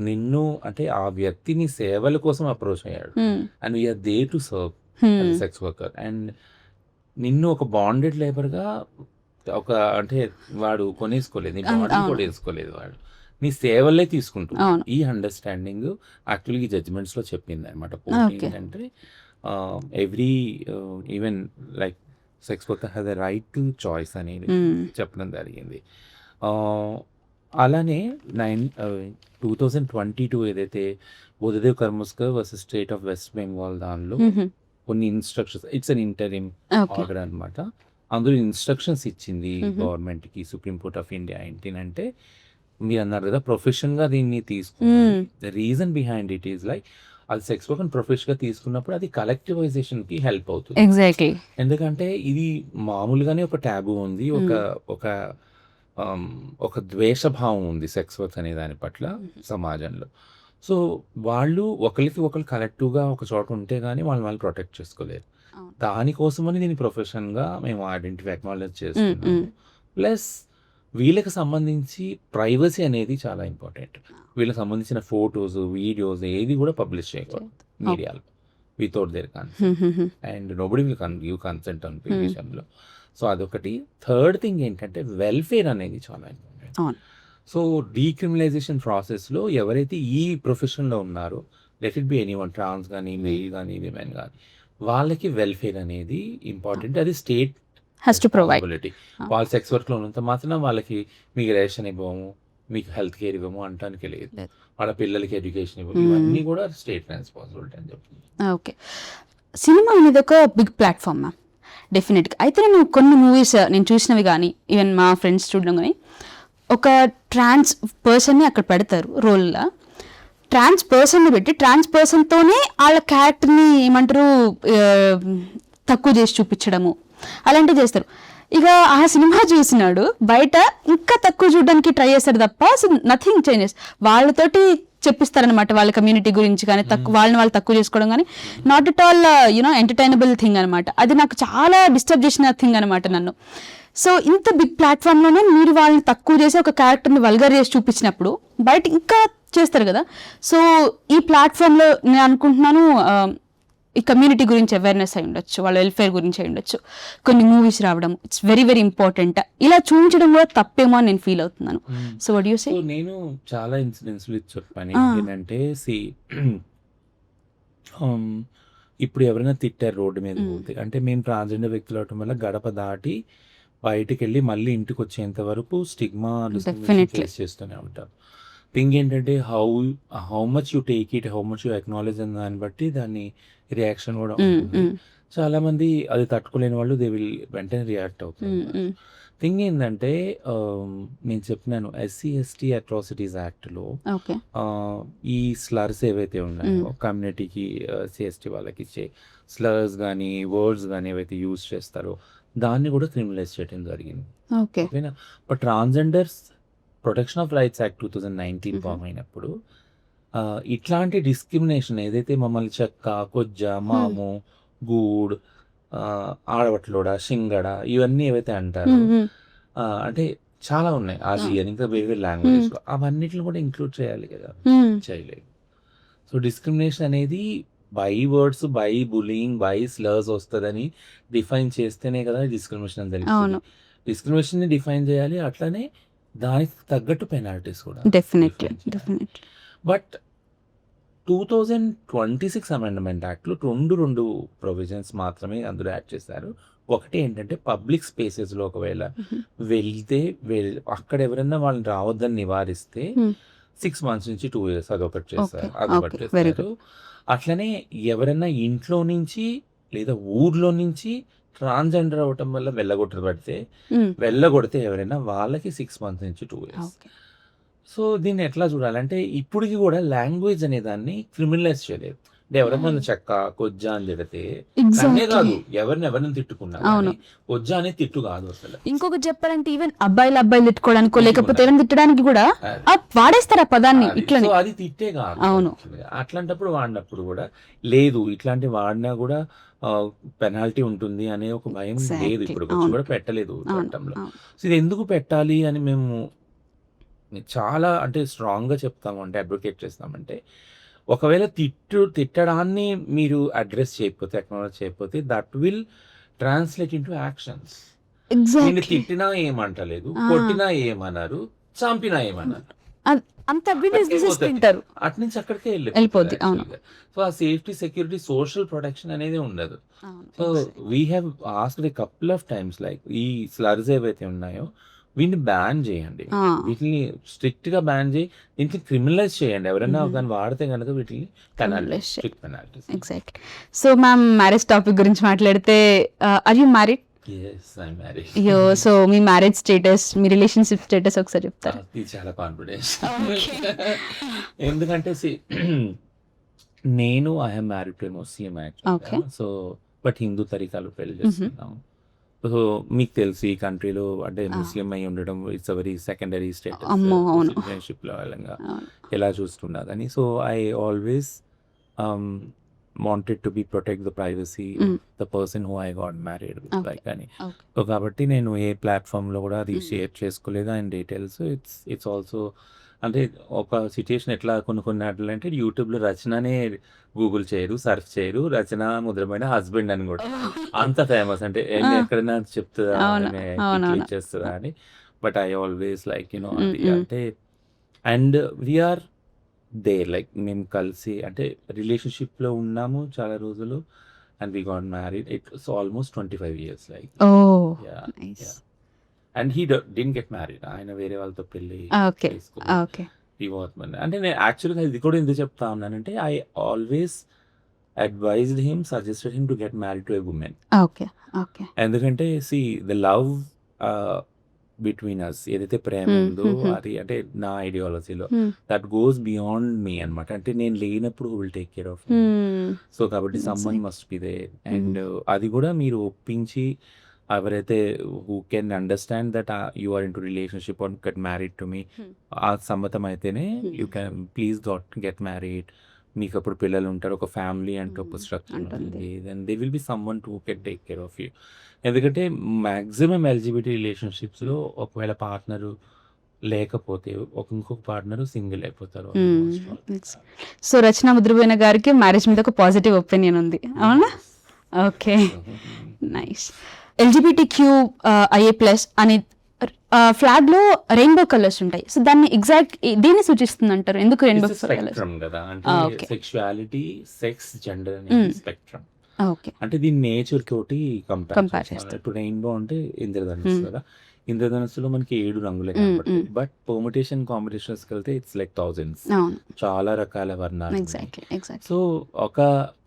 నిన్ను అంటే ఆ వ్యక్తిని సేవల కోసం అప్రోచ్ అయ్యాడు and we're there to serve sex worker. And నిన్ను ఒక బాండెడ్ లేబర్గా ఒక అంటే వాడు కొనేసుకోలేదు, నీ బాడీ కొనేసుకోలేదు, వాడు నీ సేవలే తీసుకుంటూ. ఈ అండర్స్టాండింగ్ యాక్చువల్గా జడ్జ్మెంట్స్లో చెప్పింది అనమాట. ఏంటంటే every even like sex worker has a right to choice అనేది చెప్పడం జరిగింది. అలానే 2022 ఏదైతే Buddhadev Karmaskar versus state of West Bengal దానిలో కొన్ని instructions, it's an interim order అనమాట. అందులో ఇన్స్ట్రక్షన్స్ ఇచ్చింది గవర్నమెంట్కి సుప్రీంకోర్ట్ ఆఫ్ ఇండియా. ఏంటంటే మీరు అన్నారు కదా ప్రొఫెషన్గా దీన్ని తీసుకుని, the reason behind it is like అది సెక్స్ వర్క్ ప్రొఫెషన్గా తీసుకున్నప్పుడు అది కలెక్టివైజేషన్కి హెల్ప్ అవుతుంది. ఎగ్జాక్ట్లీ. ఎందుకంటే ఇది మామూలుగానే ఒక ట్యాబు ఉంది, ఒక ద్వేషభావం ఉంది సెక్స్ వర్క్ అనే దాని పట్ల సమాజంలో. సో వాళ్ళు ఒకరికి ఒకరు కలెక్టివ్గా ఒక చోట ఉంటే కానీ వాళ్ళు ప్రొటెక్ట్ చేసుకోలేరు. దానికోసమని దీన్ని ప్రొఫెషన్గా మేము ఐడెంటిఫై అక్నాలెడ్జ్ చేస్తున్నాము. ప్లస్ వీళ్ళకి సంబంధించి ప్రైవసీ అనేది చాలా ఇంపార్టెంట్. వీళ్ళకి సంబంధించిన ఫొటోస్, వీడియోస్ ఏది కూడా పబ్లిష్ చేయకూడదు మీడియాలో without their consent. And nobody will give consent on విషయంలో. సో అదొకటి. థర్డ్ థింగ్ ఏంటంటే వెల్ఫేర్ అనేది చాలా ఇంపార్టెంట్. సో డీక్రిమినలైజేషన్ ప్రాసెస్లో ఎవరైతే ఈ ప్రొఫెషన్లో ఉన్నారో, లెట్ ఇట్ బి ఎనీవన్, ట్రాన్స్ కానీ, మెయిల్ కానీ, విమెన్ కానీ, వాళ్ళకి వెల్ఫేర్ అనేది ఇంపార్టెంట్. అది స్టేట్ has to provide. వాళ్ళ సెక్స్ వర్క్లో ఉన్నంత మాత్రం వాళ్ళకి మీకు రేషన్ ఇవ్వము, మీకు హెల్త్ కేర్ ఇవ్వము అంటానికి లేదు. వాళ్ళ పిల్లలకి ఎడ్యుకేషన్ ఇవ్వము, ఇవన్నీ కూడా స్టేట్ రెస్పాన్సిబిలిటీ అని చెప్తుంది. ఓకే, సినిమా అనేది ఒక బిగ్ ప్లాట్ఫామ్ మ్యామ్, డెఫినెట్గా. అయితే నేను కొన్ని మూవీస్ నేను చూసినవి కానీ, ఈవెన్ మా ఫ్రెండ్స్ చూడడం కానీ, ఒక ట్రాన్స్ పర్సన్ని అక్కడ పెడతారు రోల్లో. ట్రాన్స్ పర్సన్ని పెట్టి ట్రాన్స్ పర్సన్తోనే వాళ్ళ క్యారెక్టర్ని ఏమంటారు తక్కువ చేసి చూపించడము అలాంటివి చేస్తారు. ఇక ఆ సినిమా చూసినాడు బయట ఇంకా తక్కువ చూడడానికి ట్రై చేస్తారు తప్ప నథింగ్ చేంజెస్. వాళ్ళతోటి చెప్పిస్తారనమాట వాళ్ళ కమ్యూనిటీ గురించి కానీ, వాళ్ళని వాళ్ళు తక్కువ చేసుకోవడం కానీ, నాట్ ఎట్ ఆల్ ఎంటర్టైనబుల్ థింగ్ అనమాట. అది నాకు చాలా డిస్టర్బ్ చేసిన థింగ్ అనమాట నన్ను. సో ఇంత బిగ్ ప్లాట్ఫామ్లోనే మీరు వాళ్ళని తక్కువ చేసి ఒక క్యారెక్టర్ని వల్గర్ చేసి చూపించినప్పుడు బయట ఇంకా చేస్తారు కదా. సో ఈ ప్లాట్ఫామ్లో నేను అనుకుంటున్నాను ఈ కమ్యూనిటీ గురించి అవేర్నెస్ అయి ఉండొచ్చు, వాళ్ళ వెల్ఫేర్ గురించి అయి ఉండొచ్చు, కొన్ని మూవీస్ రావడం, ఇట్స్ వెరీ వెరీ ఇంపార్టెంట్. ఇలా చూపించడం కూడా తప్పేమో అని నేను ఫీల్ అవుతున్నాను. So what you say? నేను చాలా ఇన్సిడెంట్స్ చెప్పాను. ఏంటంటే ఇప్పుడు ఎవరైనా తిట్టారు రోడ్డు మీద పోతే, అంటే మేము ట్రాన్స్జెండర్ వ్యక్తులు అవటం వల్ల గడప దాటి బయటికి వెళ్ళి మళ్ళీ ఇంటికి వచ్చేంత వరకు స్టిగ్మా ఫేస్ చేస్తూనే ఉంటారు. థింగ్ ఏంటంటే how much you take it, how much you acknowledge అని దాన్ని బట్టి దాన్ని రియాక్షన్ కూడా ఉంటుంది. చాలా మంది అది తట్టుకోలేని వాళ్ళు దే విల్ వెంటనే రియాక్ట్ అవుతుంది. థింగ్ ఏంటంటే నేను చెప్పినాను SC/ST అట్రాసిటీస్ యాక్ట్లో ఓకే. ఈ స్లర్స్ ఏవైతే ఉన్నాయో కమ్యూనిటీకి SC/ST వాళ్ళకి ఇచ్చే స్లర్స్ కానీ వర్డ్స్ కానీ ఏవైతే యూజ్ చేస్తారో దాన్ని కూడా క్రిమినలైజ్ చేయడం జరిగింది. ఓకే. ఓకేనా. But transgenders protection of rights act 2019 form అయినప్పుడు ఇట్లాంటి డిస్క్రిమినేషన్ ఏదైతే మమ్మల్ని చెక్క, కొజ్జ, మాము, గూడ్, ఆడవట్లోడ, షింగడ ఇవన్నీ ఏవైతే అంటారో అంటే చాలా ఉన్నాయి. అది ఇంకా వేరే లాంగ్వేజ్ అవన్నిటిని కూడా ఇంక్లూడ్ చేయాలి కదా, చేయలేదు. సో డిస్క్రిమినేషన్ అనేది by words, by bullying, by slurs వస్తుందని డిఫైన్ చేస్తేనే కదా డిస్క్రిమినేషన్ అని తెలుస్తుంది. డిస్క్రిమినేషన్ ని డిఫైన్ చేయాలి, అట్లనే దానికి తగ్గట్టు పెనాల్టీస్ కూడా. డెఫినెట్లీ. బట్ 2026 అమెండ్మెంట్ యాక్ట్లో రెండు ప్రొవిజన్స్ మాత్రమే అందులో యాడ్ చేశారు. ఒకటి ఏంటంటే పబ్లిక్ స్పేసెస్లో ఒకవేళ వెళ్తే అక్కడ ఎవరైనా వాళ్ళని రావద్దని నివారిస్తే 6 months నుంచి 2 years అదొకటి చేస్తారు. అట్లనే ఎవరైనా ఇంట్లో నుంచి లేదా ఊర్లో నుంచి ట్రాన్స్జెండర్ అవటం వల్ల వెళ్ళగొడితే ఎవరైనా వాళ్ళకి 6 months నుంచి 2 years. సో దీన్ని ఎట్లా చూడాలంటే ఇప్పటికి కూడా లాంగ్వేజ్ అనే దాన్ని క్రిమినలైజ్ చేయలేదు. అంటే ఎవరైనా చెక్క, కొజ్జ అని తిడితే అనే కాదు, ఎవరిని తిట్టుకున్నా కొజ్జ అనేది తిట్టు కాదు అసలు. ఇంకొకటి చెప్పాలంటే ఈవెన్ అబ్బాయిలు తిట్టుకోవడానికో లేకపోతే ఎవరైనా తిట్టడానికి కూడా వాడేస్తారు ఆ పదాన్ని. ఇట్లా అది తిట్టే కాదు. అవును. అట్లాంటప్పుడు వాడినప్పుడు కూడా లేదు, ఇట్లాంటి వాడినా కూడా పెనాల్టీ ఉంటుంది అనే ఒక భయం లేదు. ఇప్పుడు కూడా పెట్టలేదు చట్టంలో. సో ఇది ఎందుకు పెట్టాలి అని మేము చాలా అంటే స్ట్రాంగ్గా చెప్తాము, అంటే అడ్వకేట్ చేస్తామంటే ఒకవేళ తిట్టడాన్ని మీరు అడ్రస్ చేయకపోతే, అక్నాలెడ్జ్ చేయకపోతే that will translate into actions. నేను తిట్టినా ఏమంటలేదు, కొట్టినా ఏమన్నారు, చంపినా ఏమన్నారు, అటు నుంచి అక్కడికే వెళ్ళిపోద్ది. సో ఆ సేఫ్టీ, సెక్యూరిటీ, సోషల్ ప్రొటెక్షన్ అనేది ఉండదు. So we have asked a couple of times like ఈ స్లర్స్ ఏవైతే ఉన్నాయో వీటిని బ్యాన్ చేయండి, వీటిని స్ట్రిక్ట్ గా బ్యాన్ చేయి, దీనికి క్రిమినలైజ్ చేయండి. ఎవరైనా దాన్ని వాడితే కనుక వీటిని strict penalties. Exact. So ma'am, marriage topic గురించి మాట్లాడితే, are you married? Yes, I'm married. So మీ మ్యారేజ్ స్టేటస్, మీ రిలేషన్షిప్ స్టేటస్ ఒకసారి చెప్తారా? ఇది చాలా కాన్ఫిడెన్స్. ఎందుకంటే నేను I have married to Muslim actually. So but Hindu తరీకాలో పెళ్లి చేస్తున్నాము. సో మీకు తెలుసు ఈ కంట్రీలో అంటే ముస్లిం అయి ఉండడం it's a very secondary status citizenship లో ఎలా చూస్తున్నదని. So I always wanted to be protect the privacy of the person who I got married with, like అని. సో కాబట్టి నేను ఏ ప్లాట్ఫామ్లో కూడా అది షేర్ చేసుకోలేదు ఆయన డీటెయిల్స్. ఇట్స్ ఆల్సో అంటే ఒక సిచ్యుయేషన్ ఎట్లా కొన్ని అంటే యూట్యూబ్లో రచననే గూగుల్ చేయరు, సర్చ్ చేయరు, రచన ముద్రమైన హస్బెండ్ అని కూడా అంత ఫేమస్, అంటే ఎక్కడైనా చెప్తుందా చేస్తుందా అని. But I always like you know అంటే అండ్ వీఆర్ దేర్ లైక్ మేము కలిసి అంటే రిలేషన్షిప్లో ఉన్నాము చాలా రోజులు and we got married. It's almost 25 years like. And he didn't get married, ఆయన వేరే వాళ్ళతో పెళ్లి చేసుకున్నారు. అంటే నేను యాక్చువల్గా ఇది కూడా ఎందుకు చెప్తా ఉన్నానంటే I always advised him, suggested him to get married to a women. ఎందుకంటే ద లవ్ బిట్వీన్ అస్ ఏదైతే ప్రేమ ఉందో అది అంటే నా ఐడియాలజీలో దట్ గోస్ బియాండ్ మీ అనమాట. అంటే నేను లేనప్పుడు will take care of. So కాబట్టి సమ్మన్ మస్ట్ బి దేర్. అండ్ అది కూడా మీరు ఒప్పించి ఎవరైతే who can understand that you are in to relationship or get married to me, ఆ సమ్మతం అయితేనే you can please get married. మీకు అప్పుడు పిల్లలు ఉంటారు, ఒక ఫ్యామిలీ అంటే ఒక స్ట్రక్చర్ ఉంటుంది, then they will be someone to can take care of you. ఎందుకంటే మ్యాక్సిమం ఎల్జిబిటీ రిలేషన్షిప్స్లో ఒకవేళ పార్ట్నరు లేకపోతే ఇంకొక పార్ట్నర్ సింగిల్ అయిపోతారు. సో రచన ముద్రబోయిన గారికి మ్యారేజ్ మీద ఒక పాజిటివ్ ఒపీనియన్ ఉంది, అవునా? Okay, nice. LGBTQIA+ అనే ఫ్లాగ్ లో రెయిన్బో కలర్స్ ఉంటాయి. సో దాన్ని ఎగ్జాక్ట్ దేన్ని సూచిస్తుంది అంటారు? ఎందుకు రెయిన్బో కలర్స్? అంటే సెక్షువాలిటీ, సెక్స్, జెండర్ అనేది స్పెక్ట్రమ్. అంటే దీని నేచర్ తోటి కంపేర్ చేస్తారు. ఇప్పుడు రెయిన్బో అంటే ఇంద్రధనుస్సు కదా, ఇంద్రధనుస్సులో మనకి 7 రంగులే కాబట్టి, బట్ పర్ముటేషన్ కాంబినేషన్స్ వెళ్తే ఇట్స్ లైక్ thousands, చాలా రకాల వర్ణాలు. సో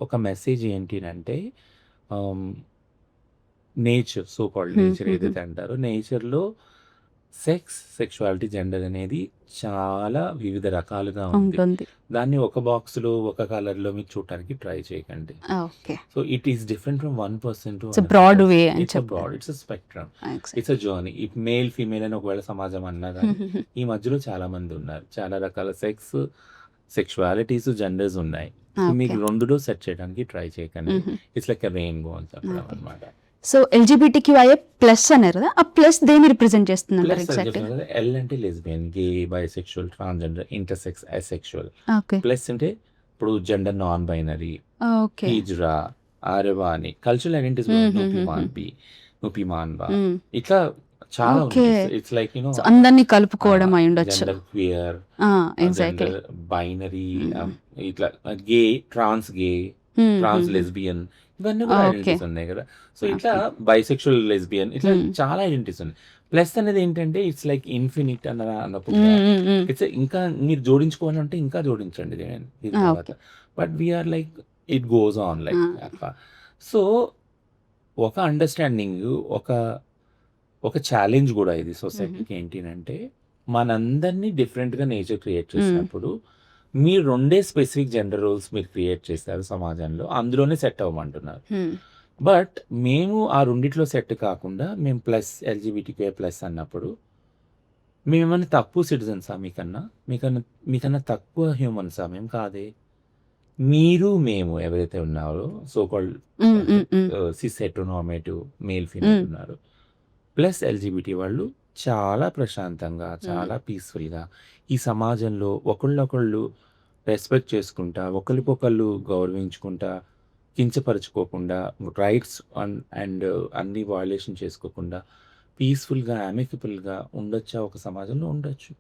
ఒక మెసేజ్ ఏంటి అంటే నేచర్, సో కాల్డ్ నేచర్ ఏదైతే అంటారో, నేచర్లో సెక్స్, సెక్షువాలిటీ, జెండర్ అనేది చాలా వివిధ రకాలుగా ఉంది. ఉంటుంది. దాన్ని ఒక బాక్స్లో ఒక కలర్లో మీరు చూడటానికి ట్రై చేయకండి. Okay. So it is different from 1% to it's broad way అని ఇట్స్ చెప్పారు. Broad, it's spectrum, it's a journey. ఈ మేల్ ఫీమేల్ అని ఒకవేళ సమాజం అన్నా కానీ ఈ మధ్యలో చాలా మంది ఉన్నారు, చాలా రకాల సెక్స్, సెక్షువాలిటీస్, జెండర్స్ ఉన్నాయి. సో మీకు రెండులో సెట్ చేయడానికి ట్రై చేయకండి. ఇట్స్ లైక్ ఎ రెయిన్బో అని చెప్పడం అనమాట. సో LGBTQIA+ అన్నారు కదా, ఆ ప్లస్ దేని రిప్రజెంట్ చేస్తుంది అంటారు ఎగ్జాక్ట్? ఎల్ అంటే lesbian, gay, bisexual, transgender, intersex, asexual. Okay. Plus అంటే ఇప్పుడు gender non binary, okay. Hijra, ఆరవా అని కల్చరల్ ఐడెంటిటీస్, నూపిమాన్పి, నూపిమాన్వా, ఇట్లా చాలా ఇట్స్ లైక్ సో అందరినీ కలుపుకోవడం అయి ఉండొచ్చు. Gender queer, exactly. బైనరీ, ఇట్లా గే, ట్రాన్స్ లెస్బియన్, ఇవన్నీ కూడా ఐడెంటిటీస్ ఉన్నాయి కదా. సో ఇట్లా బైసెక్షువల్, లెస్బియన్, ఇట్లా చాలా ఐడెంటిటీస్ ఉన్నాయి. ప్లస్ అనేది ఏంటంటే ఇట్స్ లైక్ ఇన్ఫినిట్ అన్నప్పుడు ఇట్స్ ఇంకా మీరు జోడించుకోవాలంటే ఇంకా జోడించండి దీని తర్వాత. But we're like it goes on like అట్లా. సో ఒక అండర్స్టాండింగ్, ఒక ఛాలెంజ్ కూడా ఇది సొసైటీకి. ఏంటి అంటే మనందరినీ డిఫరెంట్గా నేచర్ క్రియేట్ చేసినప్పుడు మీరు రెండే స్పెసిఫిక్ జెండర్ రోల్స్ మీరు క్రియేట్ చేస్తారు సమాజంలో, అందులోనే సెట్ అవ్వమంటున్నారు. బట్ మేము ఆ రెండిట్లో సెట్ కాకుండా మేము ప్లస్ LGBTQIA+ అన్నప్పుడు మేమేమన్నా తక్కువ సిటిజన్సా? మీకన్నా తక్కువ హ్యూమన్సా? మేము కాదే. మీరు మేము ఎవరైతే ఉన్నారో so called cis heteronormative male female ఉన్నారు, ప్లస్ LGBT వాళ్ళు చాలా ప్రశాంతంగా, చాలా పీస్ఫుల్గా ఈ సమాజంలో ఒకళ్ళొకళ్ళు రెస్పెక్ట్ చేసుకుంటా, ఒకరికొకళ్ళు గౌరవించుకుంటా, కించపరచుకోకుండా, రైట్స్ అండ్ అన్ని వయలేషన్ చేసుకోకుండా పీస్ఫుల్గా, అమికబుల్గా ఉండొచ్చా? ఒక సమాజంలో ఉండొచ్చు.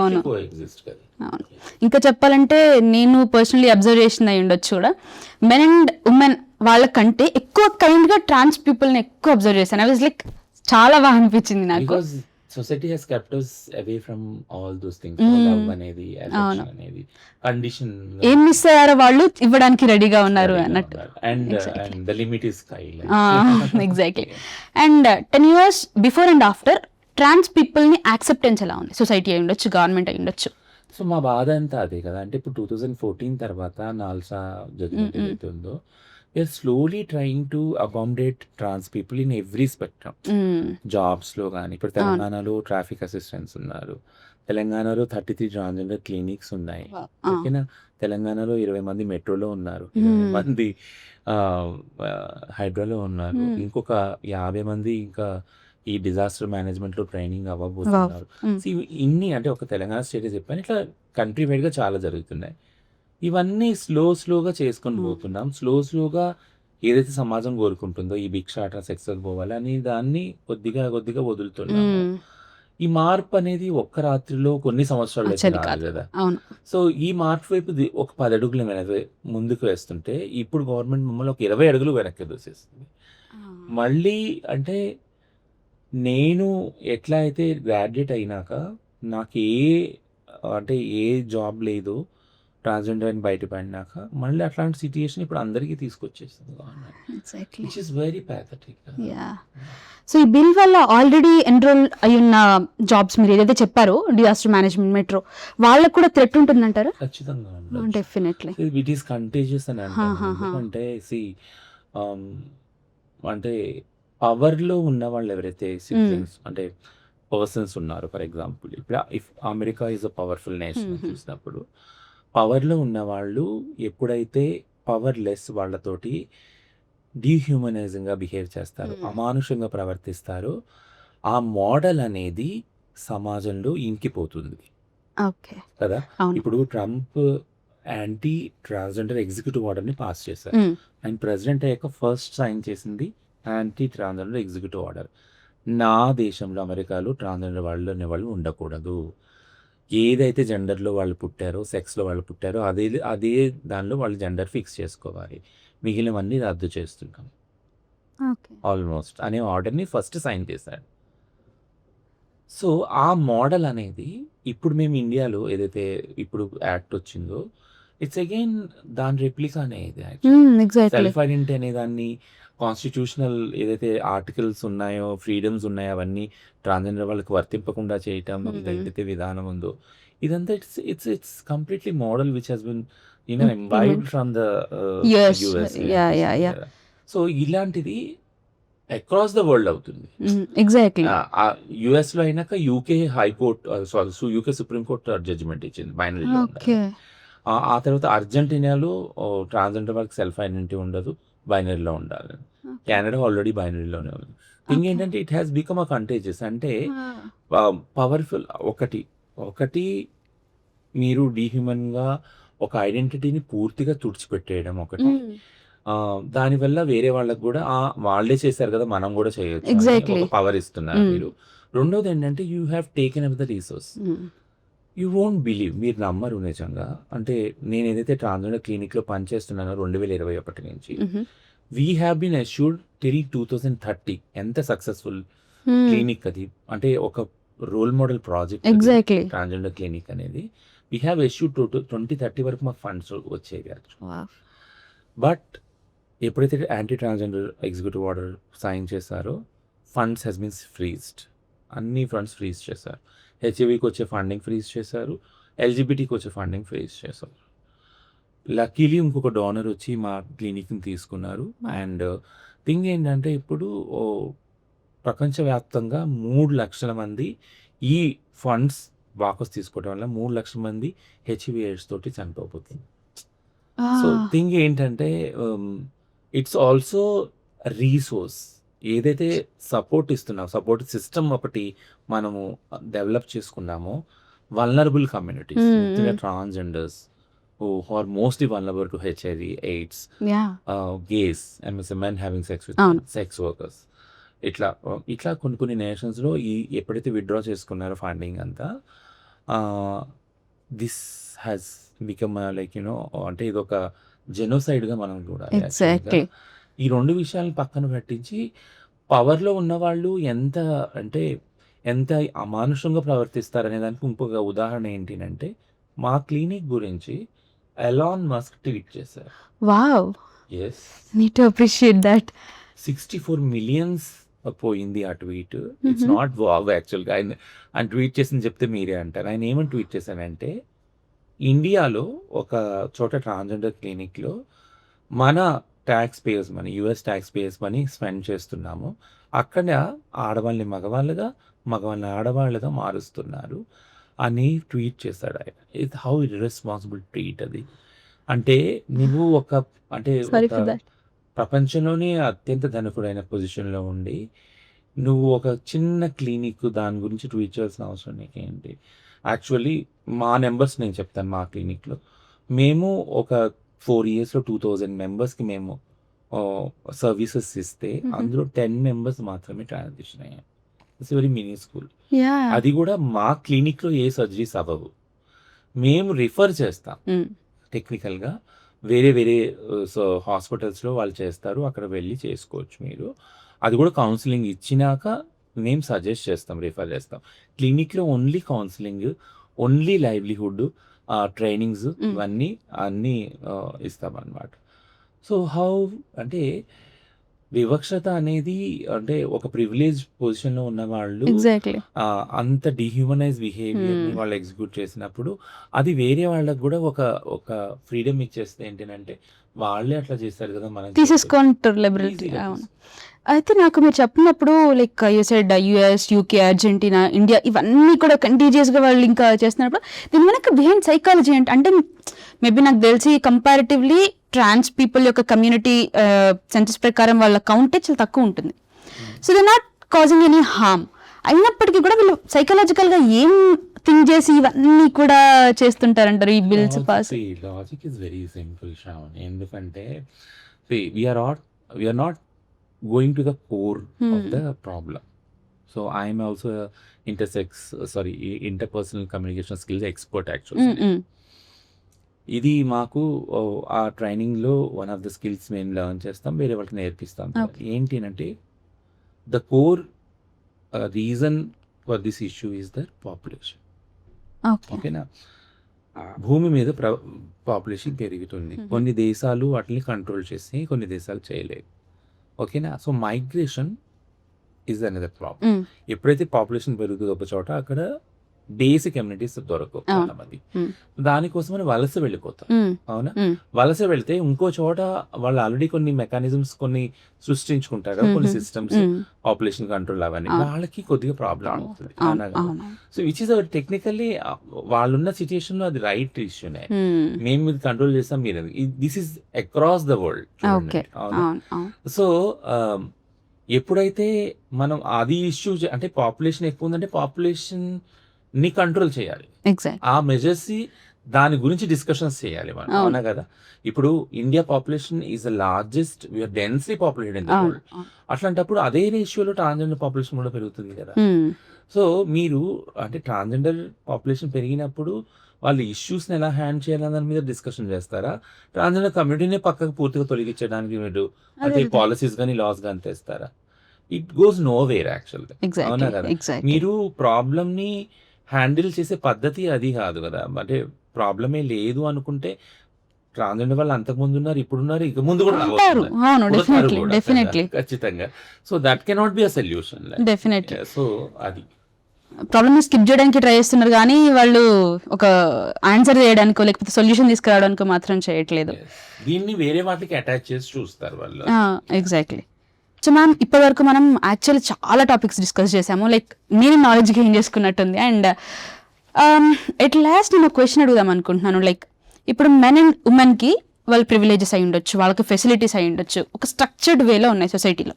అవును. ఇంకా చెప్పాలంటే నేను పర్సనలీ అబ్జర్వ్ చేసిన అయి ఉండొచ్చు కూడా, మెన్ అండ్ ఉమెన్ వాళ్ళకంటే ఎక్కువ కైండ్ గా ట్రాన్స్ పీపుల్ ని ఎక్కువ అబ్జర్వ్ చేశాను. ఐ వాజ్ లైక్ చాలా బాగా అనిపించింది నాకు. Society has kept us away from all those things. Love అనేది, అఫెక్షన్ అనేది, కండిషన్ ఏం మిస్ అయ్యారో వాళ్ళు ఇవ్వడానికి రెడీగా ఉన్నారు అన్నట్టు. And the limit is sky. Exactly. And 10 years before and after trans people ని యాక్సెప్టెన్స్ ఎలా ఉంది? సొసైటీ అయి ఉండొచ్చు, గవర్నమెంట్ అయి ఉండొచ్చు. సో మా బాధ అంతా అదే కదా. అంటే ఇప్పుడు 2014 తర్వాత నాల్సా జడ్జ్మెంట్ ఏదైతే ఉందో, we are slowly trying to accommodate trans people in every spectrum. జాబ్స్లో కానీ ఇప్పుడు తెలంగాణలో ట్రాఫిక్ అసిస్టెంట్స్ ఉన్నారు, తెలంగాణలో 33 ట్రాన్స్జెండర్ క్లినిక్స్ ఉన్నాయి. ఓకేనా, తెలంగాణలో 20 మంది మెట్రోలో ఉన్నారు, 20 మంది హైడ్రాలో ఉన్నారు, ఇంకొక 50 మంది ఇంకా ఈ డిజాస్టర్ మేనేజ్మెంట్లో ట్రైనింగ్ అవ్వబోతున్నారు. ఇన్ని అంటే ఒక తెలంగాణ స్టేటే చెప్పాను, ఇట్లా కంట్రీ వైడ్గా చాలా జరుగుతున్నాయి. ఇవన్నీ స్లోగా చేసుకొని పోతున్నాం. స్లోగా ఏదైతే సమాజం కోరుకుంటుందో ఈ భిక్షాట, సెక్స్కి పోవాలి అని దాన్ని కొద్దిగా వదులుతున్నాం. ఈ మార్పు అనేది ఒక్క రాత్రిలో కొన్ని సంవత్సరాలు రాదు కదా. సో ఈ మార్పు వైపు ఒక 10 అడుగులు ముందుకు వేస్తుంటే ఇప్పుడు గవర్నమెంట్ మమ్మల్ని ఒక 20 అడుగులు వెనక్కి దూసేస్తుంది. మళ్ళీ అంటే నేను ఎట్లా అయితే గ్రాడ్యుయేట్ అయినాక నాకు ఏ జాబ్ లేదు, ట్రాన్స్జెండర్ అని బయటపడినాక మళ్ళీ అట్లాంటి సిచ్యుయేషన్ ఇప్పుడు అందరికీ తీసుకొచ్చేస్తుంది government, which is very pathetic. So ఈ బిల్ వల్ల ఆల్రెడీ ఎన్రోల్ అయి ఉన్న జాబ్స్ మీరు ఏదైతే చెప్పారో డిజాస్టర్ మేనేజ్మెంట్, మెట్రో, వాళ్ళకు కూడా థ్రెట్ ఉంటుందంటారా? ఖచ్చితంగా, డెఫినెట్లీ. ఇట్ ఈస్ కంటేజియస్ అని అంటారు. అంటే పవర్లో ఉన్న వాళ్ళు ఎవరైతే సిటిజన్స్ అంటే పర్సన్స్ ఉన్నారు, ఫర్ ఎగ్జాంపుల్ ఇప్పుడు if America is a powerful nation చూసినప్పుడు, పవర్లో ఉన్న వాళ్ళు ఎప్పుడైతే పవర్లెస్ వాళ్ళతోటి డీహ్యూమనైజింగ్గా బిహేవ్ చేస్తారు, అమానుషంగా ప్రవర్తిస్తారో, ఆ మోడల్ అనేది సమాజంలో ఇంకిపోతుంది కదా. ఇప్పుడు ట్రంప్ యాంటీ ట్రాన్స్జెండర్ ఎగ్జిక్యూటివ్ ఆర్డర్ని పాస్ చేశారు. అండ్ ప్రెసిడెంట్ అయ్యాక ఫస్ట్ సైన్ చేసింది యాంటీ ట్రాన్స్జెండర్ ఎగ్జిక్యూటివ్ ఆర్డర్. నా దేశంలో అమెరికాలో ట్రాన్స్జెండర్ వాళ్ళు ఉండకూడదు. ఏదైతే జెండర్లో వాళ్ళు పుట్టారో, సెక్స్లో వాళ్ళు పుట్టారో అదే దానిలో వాళ్ళు జెండర్ ఫిక్స్ చేసుకోవాలి, మిగిలినవన్నీ రద్దు చేస్తున్నాం ఆల్మోస్ట్ అనే ఆర్డర్ని ఫస్ట్ సైన్ చేశాడు. సో ఆ మోడల్ అనేది ఇప్పుడు మేము ఇండియాలో ఏదైతే ఇప్పుడు యాక్ట్ వచ్చిందో, ఇట్స్ అగైన్ దాని రెప్లికా అనేది. సెల్ఫ్ ఐడెంటిటీ అనే దాన్ని కాన్స్టిట్యూషనల్ ఏదైతే ఆర్టికల్స్ ఉన్నాయో, ఫ్రీడమ్స్ ఉన్నాయో అవన్నీ ట్రాన్స్జెండర్ వాళ్ళకి వర్తింపకుండా చేయటం ఏదైతే విధానం ఉందో ఇదంతా it's completely model which has been imbibed from the Yes. US. Yeah. So ఇలాంటిది అక్రాస్ ద వరల్డ్ అవుతుంది. Exactly. యుఎస్ లో అయినాక UK high court UK supreme court judgement ఇచ్చింది బైనరీలో ఉండాలి. Okay. ఆ తర్వాత అర్జెంటీనాలో ట్రాన్స్జెండర్ వాళ్ళకి సెల్ఫ్ ఐడెంటిటీ ఉండదు, బైనరీలో ఉండాలి. కెనడా ఆల్రెడీ బైనరీలోనే ఉంది. థింగ్ ఏంటంటే it has become a contagious, అంటే పవర్ఫుల్. ఒకటి మీరు డీహ్యూమన్గా ఒక ఐడెంటిటీని పూర్తిగా తుడిచిపెట్టేయడం ఒకటి. దానివల్ల వేరే వాళ్ళకి కూడా వాళ్ళే చేశారు కదా మనం కూడా చేయొచ్చు అని Exactly. ఒక పవర్ ఇస్తున్నారు మీరు. రెండోది ఏంటంటే you have taken up the resource. You won't believe, మీరు నమ్మరు నిజంగా. అంటే నేను ఏదైతే ట్రాన్స్జెండర్ క్లినిక్లో పనిచేస్తున్నానో 2021 నుంచి we have been assured till 2030. ఎంత సక్సెస్ఫుల్ క్లినిక్ అది, అంటే ఒక role model project Exactly. Transgender clinic అనేది. వీ హ్యావ్ అష్యూర్డ్ 2030 వరకు మాకు ఫండ్స్ వచ్చేవి. Wow. బట్ ఎప్పుడైతే anti transgender executive order sign చేశారో ఫండ్స్ హెస్ బీన్ ఫ్రీజ్డ్. అన్ని ఫండ్స్ ఫ్రీజ్ చేశారు. హెచ్ఐవికి వచ్చే ఫండింగ్ ఫ్రీజ్ చేశారు, ఎల్జిబిటీకి వచ్చే ఫండింగ్ ఫ్రీజ్ చేశారు. లక్కీలీ ఇంకొక డోనర్ వచ్చి మా క్లినిక్ని తీసుకున్నారు. అండ్ థింగ్ ఏంటంటే ఇప్పుడు ప్రపంచవ్యాప్తంగా 3 లక్షల మంది ఈ ఫండ్స్ వాపస్ తీసుకోవడం వల్ల 3 లక్షల మంది హెచ్ఐవి ఎయిడ్స్ తోటి చనిపోతుంది. సో థింగ్ ఏంటంటే ఇట్స్ ఆల్సో రీసోర్స్. ఏదైతే సపోర్ట్ ఇస్తున్నాం, సపోర్ట్ సిస్టమ్ ఒకటి మనము డెవలప్ చేసుకున్నామో వల్నరబుల్ కమ్యూనిటీస్, ముఖ్యంగా transgenders who are mostly vulnerable to HIV, AIDS, Yeah. gays, and men having sex with అవును. sex workers. ఇట్లా కొన్ని నేషన్స్లో ఎప్పుడైతే విత్డ్రా చేసుకున్నారో ఫండింగ్ అంతా, దిస్ హ్యాస్ బికమ్ లైక్ అంటే ఇది ఒక జెనోసైడ్గా మనం చూడాలి. Exactly. ఈ 2 విషయాలను పక్కన పెట్టించి పవర్లో ఉన్నవాళ్ళు ఎంత అమానుషంగా ప్రవర్తిస్తారనే దానికి ఇంకొక ఉదాహరణ ఏంటంటే మా క్లినిక్ గురించి ఎలాన్ మస్క్ ట్వీట్ చేశారు. Wow. Yes, Need to appreciate that. 64 millions పోయింది ఆ ట్వీట్. ఇట్స్ నాట్ వావ్ యాక్చువల్గా. ఆయన ట్వీట్ చేసింది చెప్తే మీరే అంటారు. ఆయన ఏమని ట్వీట్ చేశానంటే, ఇండియాలో ఒక చోట ట్రాన్స్జెండర్ క్లినిక్లో మన tax payers money, US tax payers money spend చేస్తున్నాము. అక్కడ ఆడవాళ్ళని మగవాళ్ళుగా, మగవాళ్ళని ఆడవాళ్ళుగా మారుస్తున్నారు అని ట్వీట్ చేశాడు ఆయన. ఇట్ హౌ ఇర్రెస్పాన్సిబుల్ ట్వీట్ అది. అంటే నువ్వు Sorry for that. ప్రపంచంలోనే అత్యంత ధనికుడైన పొజిషన్లో ఉండి నువ్వు ఒక చిన్న క్లినిక్ దాని గురించి ట్వీట్ చేయాల్సిన అవసరం నీకేంటి? యాక్చువల్లీ మా నెంబర్స్ నేను చెప్తాను. మా క్లినిక్లో మేము ఒక 4 yearsలో 2000 మెంబర్స్కి మేము సర్వీసెస్ ఇస్తే అందులో 10 మెంబర్స్ మాత్రమే ట్రాన్సిషన్ అయ్యాయి. It's very mini school. Yeah. అది కూడా మా క్లినిక్లో ఏ సర్జరీస్ అవ్వవు. మేము రిఫర్ చేస్తాం టెక్నికల్గా, వేరే హాస్పిటల్స్లో వాళ్ళు చేస్తారు, అక్కడ వెళ్ళి చేసుకోవచ్చు మీరు. అది కూడా కౌన్సిలింగ్ ఇచ్చినాక మేము సజెస్ట్ చేస్తాం, రిఫర్ చేస్తాం. క్లినిక్లో only counselling, only livelihood trainings ఇవన్నీ అన్నీ ఇస్తామన్నమాట. సో హౌ అంటే వివక్షత అనేది అంటే ఒక ప్రివిలేజ్ పొజిషన్లో ఉన్న వాళ్ళు Exactly. అంత డిహ్యూమనైజ్ బిహేవియర్ని వాళ్ళు ఎగ్జిక్యూట్ చేసినప్పుడు అది వేరే వాళ్ళకి కూడా ఒక ఫ్రీడమ్ ఇచ్చేస్తే ఏంటంటే వాళ్ళే అట్లా చేస్తారు కదా, మనం తీసేసుకుంటారు లిబరలిటీ. అవును. అయితే నాకు మీరు చెప్పినప్పుడు like you said US, UK, Argentina, India ఇవన్నీ కూడా కంటీజియస్గా వాళ్ళు ఇంకా చేస్తున్నప్పుడు దీని వెనక బిహైండ్ సైకాలజీ అంటే మేబీ నాకు తెలిసి కంపారిటివ్లీ ట్రాన్స్ పీపుల్ యొక్క కమ్యూనిటీ సెన్సస్ ప్రకారం వాళ్ళ కౌంటే చాలా తక్కువ ఉంటుంది. So they not causing any harm. అయినప్పటికీ కూడా వీళ్ళు సైకలాజికల్గా ఏం థింక్ చేసి ఇవన్నీ కూడా చేస్తుంటారంటారు ఈ bills pass? Logic is very simple Shravani. ఎందుకంటే we are not going to the core of the problem. So I'm also interpersonal communication skills expert actually. ఇది మాకు ఆ ట్రైనింగ్లో వన్ ఆఫ్ ద స్కిల్స్ మేము లెర్న్ చేస్తాం, వేరే వాళ్ళకి నేర్పిస్తాం. ఏంటి అంటే the core reason for this issue is the population. ఓకేనా? భూమి మీద పాపులేషన్ పెరుగుతుంది. కొన్ని దేశాలు వాటిని కంట్రోల్ చేస్తాయి, కొన్ని దేశాలు చేయలేవు. ఓకేనా. So migration is another problem. ఎప్పుడైతే పాపులేషన్ పెరుగుతుందో ఒక చోట అక్కడ బేసిక్ కమ్యూనిటీస్ దొరకవు చాలా మంది. దానికోసమని వలస వెళ్ళిపోతాం. అవునా, వలస వెళ్తే ఇంకో చోట వాళ్ళు ఆల్రెడీ కొన్ని మెకానిజమ్స్ కొన్ని సృష్టించుకుంటారు, కొన్ని సిస్టమ్స్, పాపులేషన్ కంట్రోల్ అవన్నీ, వాళ్ళకి కొద్దిగా ప్రాబ్లం అవుతుంది. సో విచ్ ఇస్ టెక్నికల్లీ వాళ్ళున్న సిచ్యుయేషన్ లో అది రైట్ ఇష్యూనే. మేము ఇది కంట్రోల్ చేస్తాం, మీరు this is across the world. So ఎప్పుడైతే మనం అది ఇష్యూ అంటే పాపులేషన్ ఎక్కువ ఉందంటే పాపులేషన్ ని కంట్రోల్ చేయాలి, ఆ మెజర్స్ దాని గురించి డిస్కషన్స్ చేయాలి మనం. అవునా కదా. ఇప్పుడు India population is the largest, we are densely populated in the world. అట్లాంటప్పుడు అదే రేషియోలో ట్రాన్స్జెండర్ పాపులేషన్ కూడా పెరుగుతుంది కదా. సో మీరు అంటే ట్రాన్స్జెండర్ పాపులేషన్ పెరిగినప్పుడు వాళ్ళు ఇష్యూస్ని ఎలా హ్యాండ్ చేయాలన్న దాని మీద డిస్కషన్ చేస్తారా, ట్రాన్స్జెండర్ కమ్యూనిటీని పక్కకు పూర్తిగా తొలగించడానికి మీరు అంటే పాలసీస్ కానీ లాస్ కానీ తెస్తారా? ఇట్ గోస్ నో వేర్ యాక్చువల్గా. అవునా కదా. మీరు ప్రాబ్లమ్ని హ్యాండిల్ చేసే పద్ధతి అది కాదు కదా. అంటే ప్రాబ్లమే లేదు అనుకుంటే ట్రాన్స్జెండర్ వాళ్ళు అంతకుముందు ఉన్నారు, ఇప్పుడున్నారు, ఇక ముందు కూడా ఖచ్చితంగా. So that cannot be a solution. So అది ప్రాబ్లమ్ స్కిప్ చేయడానికి ట్రై చేస్తున్నారు కానీ వాళ్ళు ఒక ఆన్సర్ చేయడానికో లేకపోతే సొల్యూషన్ తీసుకురావడానికో మాత్రం చేయట్లేదు. దీన్ని వేరే వాటికి అటాచ్ చేసి చూస్తారు వాళ్ళు. ఎగ్జాక్ట్లీ. సో మ్యామ్ ఇప్పటి వరకు మనం యాక్చువల్లీ చాలా టాపిక్స్ డిస్కస్ చేసాము, లైక్ నేను నాలెడ్జ్ గెయిన్ చేసుకున్నట్టుంది. అండ్ ఎట్ లాస్ట్ నేను ఒక క్వశ్చన్ అడుగుదాం అనుకుంటున్నాను. లైక్ ఇప్పుడు మెన్ అండ్ ఉమెన్కి వాళ్ళ ప్రివిలేజెస్ అయి ఉండొచ్చు, వాళ్ళకి ఫెసిలిటీస్ అయి ఉండొచ్చు, ఒక స్ట్రక్చర్డ్ వేలో ఉన్నాయి సొసైటీలో.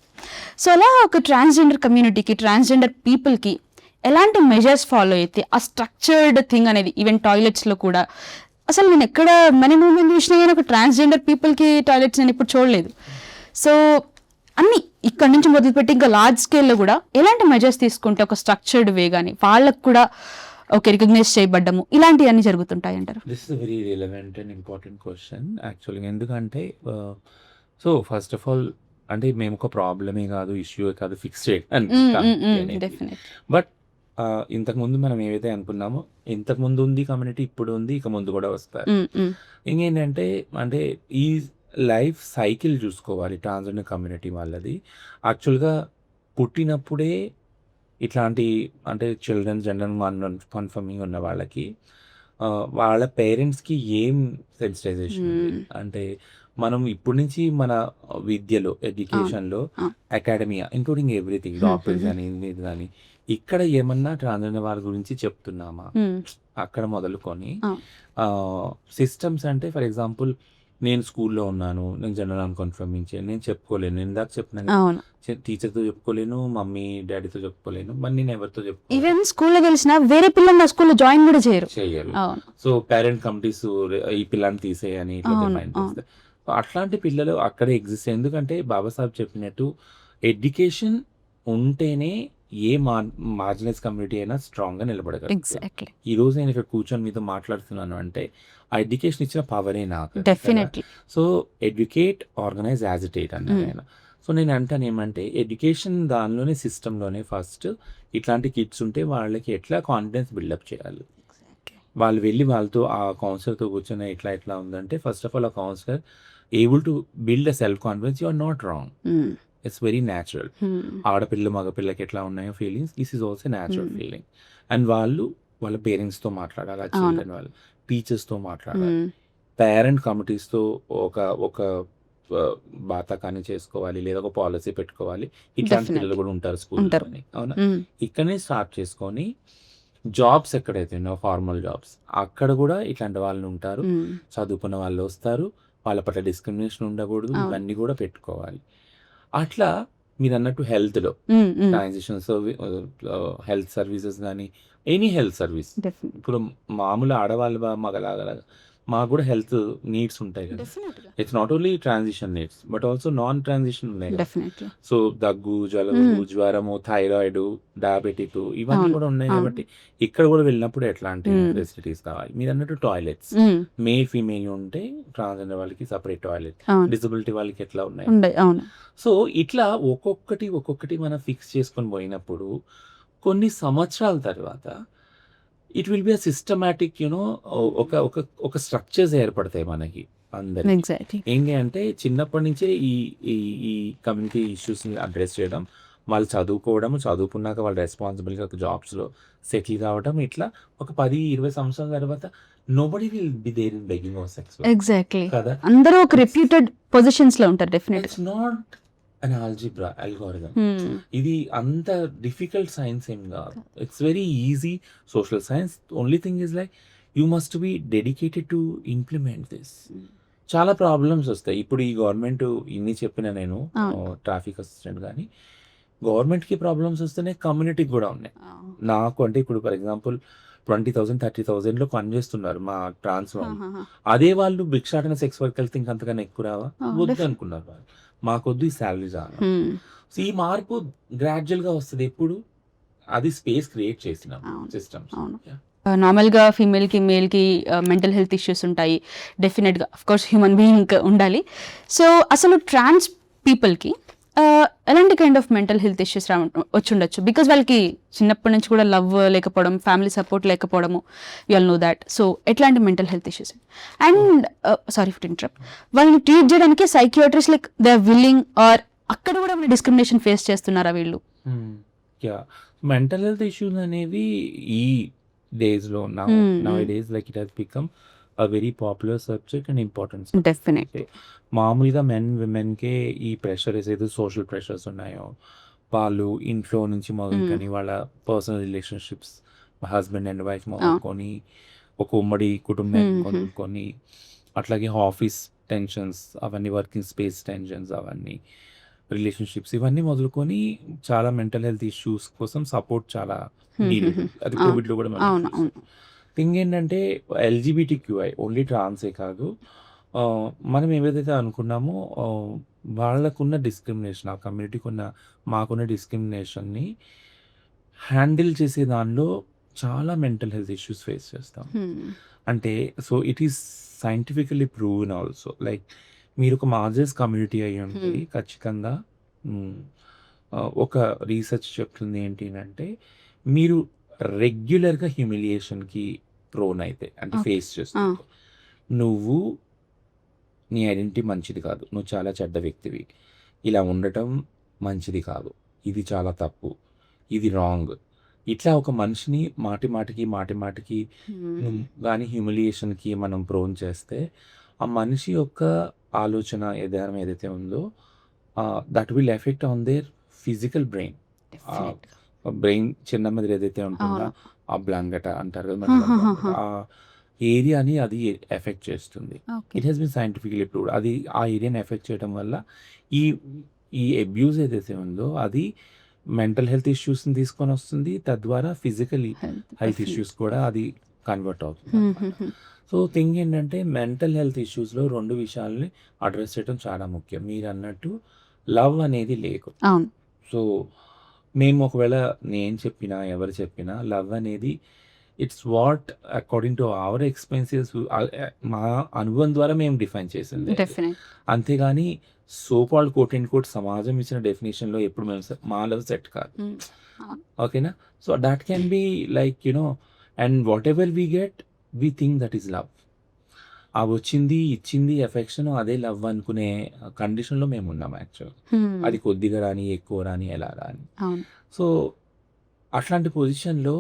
సో అలా ఒక ట్రాన్స్జెండర్ కమ్యూనిటీకి, ట్రాన్స్జెండర్ పీపుల్కి ఎలాంటి మెజర్స్ ఫాలో అయితే ఆ స్ట్రక్చర్డ్ థింగ్ అనేది ఈవెన్ టాయిలెట్స్లో కూడా, అసలు నేను ఎక్కడ మెన్ అండ్ ఉమెన్ చూసినా కానీ ఒక ట్రాన్స్జెండర్ పీపుల్కి టాయిలెట్స్ నేను ఇప్పుడు చూడలేదు. సో అన్ని ఇక్కడ నుంచి మొదలుపెట్టి ఇంకా లార్జ్ స్కేల్లో కూడా ఎలాంటి మెజర్స్ తీసుకుంటే ఒక స్ట్రక్చర్డ్ వే కానీ వాళ్ళకు కూడా ఓకే రికగ్నైజ్ చేయబడ్డము ఇలాంటివన్నీ జరుగుతుంటాయి అంటారు? This is very relevant and important question యాక్చువల్గా. ఎందుకంటే సో ఫస్ట్ ఆఫ్ ఆల్ అంటే మేము ఒక ప్రాబ్లమే కాదు, ఇష్యూ కాదు ఫిక్స్ చేయడానికి. బట్ ఇంతకుముందు మనం ఏవైతే అనుకున్నామో, ఇంతకుముందు ఉంది కమ్యూనిటీ, ఇప్పుడు ఉంది, ఇక ముందు కూడా వస్తారు. ఇంకేంటంటే అంటే ఈ లైఫ్ సైకిల్ చూసుకోవాలి ట్రాన్స్జెండర్ కమ్యూనిటీ వాళ్ళది. యాక్చువల్గా పుట్టినప్పుడే ఇట్లాంటి అంటే చిల్డ్రన్ జెండర్ కన్ఫర్మింగ్ ఉన్న వాళ్ళకి వాళ్ళ పేరెంట్స్కి ఏం సెన్సిటైజేషన్ ఉంది అంటే మనం ఇప్పటి నుంచి మన విద్యలో, ఎడ్యుకేషన్లో, అకాడమియా ఇంక్లూడింగ్ ఎవ్రీథింగ్, డాక్టర్స్ కానీ ఇది కానీ ఇక్కడ ఏమన్నా ట్రాన్స్జెండర్ వాళ్ళ గురించి చెప్తున్నామా అక్కడ మొదలుకొని సిస్టమ్స్ అంటే ఫర్ ఎగ్జాంపుల్ నేను స్కూల్లో ఉన్నాను, నేను జనరల్ అన్కన్ఫర్మింగ్ చేయాలి, నేను చెప్పుకోలేను, నేను ఇందాక చెప్పినాను టీచర్తో చెప్పుకోలేను, మమ్మీ డాడీతో చెప్పుకోలేను, మరి నేను ఎవరితో చెప్పుకోలేను. ఈవెన్ స్కూల్లో కలిసిన వేరే పిల్లలు నా స్కూల్లో జాయిన్ కూడా చేయరు. సో పేరెంట్ కమిటీస్ ఈ పిల్లని తీసేయని ఇట్లా డిమాండ్ చేస్తారు. అట్లాంటి పిల్లలు అక్కడే ఎగ్జిస్ట్. ఎందుకంటే బాబాసాహెబ్ చెప్పినట్టు ఎడ్యుకేషన్ ఉంటేనే ఏ మార్జినైజ్ కమ్యూనిటీ అయినా స్ట్రాంగ్ గా నిలబడగలరు. ఈ రోజు నేను ఇక్కడ కూర్చొని మీతో మాట్లాడుతున్నాను అంటే ఆ ఎడ్యుకేషన్ ఇచ్చిన పవరే నాకు. సో ఎడ్యుకేట్, ఆర్గనైజ్, యాజిటేట్ అన్నాను ఆయన. సో నేను అంటాను ఏమంటే ఎడ్యుకేషన్ దానిలోనే సిస్టంలోనే ఫస్ట్ ఇట్లాంటి కిడ్స్ ఉంటే వాళ్ళకి ఎట్లా కాన్ఫిడెన్స్ బిల్డప్ చేయాలి, వాళ్ళు వెళ్ళి వాళ్ళతో ఆ కౌన్సిలర్తో కూర్చొని ఎట్లా ఉందంటే ఫస్ట్ ఆఫ్ ఆల్ ఆ counsellor able to build a self confidence. You are not wrong, it's very natural. ఆడపిల్ల మగపిల్లకి ఎట్లా ఉన్నాయో feelings, this is also natural feeling. And వాళ్ళు వాళ్ళ పేరెంట్స్తో మాట్లాడాలి, ఆ చిల్డ్రన్ వాళ్ళు టీచర్స్తో మాట్లాడాలి, పేరెంట్ కమిటీస్తో ఒక బాతా కానీ చేసుకోవాలి, లేదా ఒక పాలసీ పెట్టుకోవాలి. ఇట్లాంటి పిల్లలు కూడా ఉంటారు స్కూల్లోని. అవునా, ఇక్కడనే స్టార్ట్ చేసుకొని జాబ్స్ ఎక్కడైతే ఉన్నాయో ఫార్మల్ జాబ్స్ అక్కడ కూడా ఇట్లాంటి వాళ్ళు ఉంటారు, చదువుకున్న వాళ్ళు వస్తారు, వాళ్ళ పట్ల డిస్క్రిమినేషన్ ఉండకూడదు, ఇవన్నీ కూడా పెట్టుకోవాలి. అట్లా మీరు అన్నట్టు హెల్త్లో ట్రాన్సిషన్ హెల్త్ సర్వీసెస్ కానీ ఎనీ హెల్త్ సర్వీస్, ఇప్పుడు మామూలు ఆడవాళ్ళు మగలాగా మాకు కూడా హెల్త్ నీడ్స్ ఉంటాయి కదా. It's not only transition needs but also non transition ఉన్నాయి. సో దగ్గు, జలుబు, జ్వరము, థైరాయిడ్, డయాబెటిక్ ఇవన్నీ కూడా ఉన్నాయి. కాబట్టి ఇక్కడ కూడా వెళ్ళినప్పుడు ఎట్లాంటి ఫెసిలిటీస్ కావాలి. మీరు అన్నట్టు టాయిలెట్స్ మేల్ ఫీమేల్ ఉంటే ట్రాన్స్జెండర్ వాళ్ళకి సపరేట్ టాయిలెట్, డిసబిలిటీ వాళ్ళకి ఎట్లా ఉన్నాయి. సో ఇట్లా ఒక్కొక్కటి మనం ఫిక్స్ చేసుకొని పోయినప్పుడు కొన్ని సంవత్సరాల తర్వాత it will be a systematic ఒక స్ట్రక్చర్స్ ఏర్పడతాయి మనకి. అందరికి. ఎగ్జాక్ట్లీ. ఏంటి అంటే చిన్నప్పటి నుంచే ఈ ఈ ఈ కమ్యూనిటీ ఇష్యూస్ని అడ్రస్ చేయడం, వాళ్ళు చదువుకోవడం, చదువుకున్నాక వాళ్ళ రెస్పాన్సిబుల్గా జాబ్స్లో సెటిల్ కావడం, ఇట్లా ఒక 10-20 సంవత్సరాల తర్వాత nobody will be there in begging of sex exactly. కదా. అందరూ ఒక రెప్యూటెడ్ పొజిషన్స్ లో ఉంటారు definite. It's not an algebra algorithm. ఇది అంత డిఫికల్ట్ సైన్స్ ఏం కాదు. It's very easy social science. Only thing is like you must be dedicated to implement this. చాలా ప్రాబ్లమ్స్ వస్తాయి. ఇప్పుడు ఈ గవర్నమెంట్ ఇన్ని చెప్పిన నేను ట్రాఫిక్ అసిస్టెంట్ కానీ గవర్నమెంట్కి ప్రాబ్లమ్స్ వస్తేనే కమ్యూనిటీకి కూడా ఉన్నాయి. నాకు అంటే ఇప్పుడు ఫర్ ఎగ్జాంపుల్ 20,000 30,000 పనిచేస్తున్నారు మా ట్రాన్స్ వాళ్ళు. అదే వాళ్ళు భిక్షాటన సెక్స్ వర్క్ వెళ్తే ఇంకంతకన్నా ఎక్కువ రావా? వద్దు అనుకున్నారు వాళ్ళు. మాకొద్దు ఈ శాలరీ చాలా. సో ఈ మార్పు గ్రాడ్యువల్ గా వస్తుంది. ఎప్పుడు అది స్పేస్ క్రియేట్ చేసిన సిస్టమ్స్. నార్మల్గా ఫీమేల్కి మేల్కి మెంటల్ హెల్త్ ఇష్యూస్ ఉంటాయి డెఫినెట్గా. అఫ్కోర్స్ హ్యూమన్ బీయింగ్ ఉండాలి. సో అసలు ట్రాన్స్ పీపుల్కి ఎలాంటి kind of mental health issues వచ్చుండొచ్చు? బికాజ్ వాళ్ళకి చిన్నప్పటి నుంచి కూడా లవ్ లేకపోవడం, ఫ్యామిలీ సపోర్ట్ లేకపోవడము, you all know that. So ఎట్లాంటి mental health issues and sorry for interrupt, వాళ్ళని ట్రీట్ చేయడానికి psychiatrist like they are willing or అక్కడ కూడా మన డిస్క్రిమినేషన్ ఫేస్ చేస్తున్నారా వీళ్ళు? మెంటల్ హెల్త్ ఇష్యూస్ అనేవి ఈ డేస్లో now days like it has become a very popular subject and important subject. Definitely. మామూలుగా విమెన్కే ఈ ప్రెషర్స్ ఏదో సోషల్ ప్రెషర్స్ ఉన్నాయో, వాళ్ళు ఇంట్లో నుంచి మొదలుకొని వాళ్ళ personal relationships husband and wife మొదలుకొని ఒక ఉమ్మడి కుటుంబం మొదలుకొని అట్లాగే ఆఫీస్ టెన్షన్స్ అవన్నీ, వర్కింగ్ స్పేస్ టెన్షన్స్ అవన్నీ, రిలేషన్షిప్స్ ఇవన్నీ మొదలుకొని చాలా మెంటల్ హెల్త్ ఇష్యూస్ కోసం సపోర్ట్ చాలా నీడెడ్. అది కోవిడ్లో కూడా మనం థింగ్ ఏంటంటే ఎల్జిబిటిక్యూఐ ఓన్లీ ట్రాన్సే కాదు, మనం ఏదైతే అనుకున్నామో వాళ్ళకున్న డిస్క్రిమినేషన్, ఆ కమ్యూనిటీకి ఉన్న మాకున్న డిస్క్రిమినేషన్ని హ్యాండిల్ చేసే దానిలో చాలా మెంటల్ హెల్త్ ఇష్యూస్ ఫేస్ చేస్తాం. అంటే so it is scientifically proven also. Like మీరు ఒక మార్జినస్ కమ్యూనిటీ అయ్యి ఉంటే ఖచ్చితంగా ఒక రీసెర్చ్ చెప్తుంది ఏంటి అంటే, మీరు రెగ్యులర్గా హ్యూమిలియేషన్కి ప్రోన్ అయితే అంటే ఫేస్ చేస్తావు, నువ్వు నీ ఐడెంటిటీ మంచిది కాదు, నువ్వు చాలా చెడ్డ వ్యక్తివి, ఇలా ఉండటం మంచిది కాదు, ఇది చాలా తప్పు, ఇది రాంగ్, ఇట్లా ఒక మనిషిని మాటి మాటికి కానీ హ్యూమిలియేషన్కి మనం ప్రోన్ చేస్తే ఆ మనిషి యొక్క ఆలోచన విధానం ఏదైతే ఉందో that will effect on their physical brain. Brain చిన్న మీద ఏదైతే ఉంటుందో ఆ బ్లాంగట అంటారు కదా, ఆ ఏరియాని అది ఎఫెక్ట్ చేస్తుంది. It has been scientifically proved. అది ఆ ఏరియాని ఎఫెక్ట్ చేయడం వల్ల ఈ ఈ అబ్యూజ్ ఏదైతే ఉందో అది మెంటల్ హెల్త్ ఇష్యూస్ని తీసుకొని వస్తుంది, తద్వారా ఫిజికలీ హెల్త్ ఇష్యూస్ కూడా అది కన్వర్ట్ అవుతుంది. సో థింగ్ ఏంటంటే మెంటల్ హెల్త్ ఇష్యూస్లో 2 విషయాలని అడ్రస్ చేయడం చాలా ముఖ్యం. మీరు అన్నట్టు లవ్ అనేది లేదు. సో మేము ఒకవేళ నేను చెప్పినా ఎవరు చెప్పినా లవ్ అనేది it's what according to our experiences, మా అనుభవం ద్వారా మేము డిఫైన్ చేసింది. అంతేగాని so called quote and quote సమాజం ఇచ్చిన డెఫినేషన్లో ఎప్పుడు మేము మా లవ్ సెట్ కాదు. ఓకేనా? So that can be like you know, and what ever we get we think that is love. ఆ వచ్చింది ఇచ్చింది ఎఫెక్షన్ అదే లవ్ అనుకునే కండిషన్లో మేము ఉన్నాం యాక్చువల్. అది కొద్దిగా రాని ఎక్కువ రాని ఎలా రాని. సో అట్లాంటి పొజిషన్లో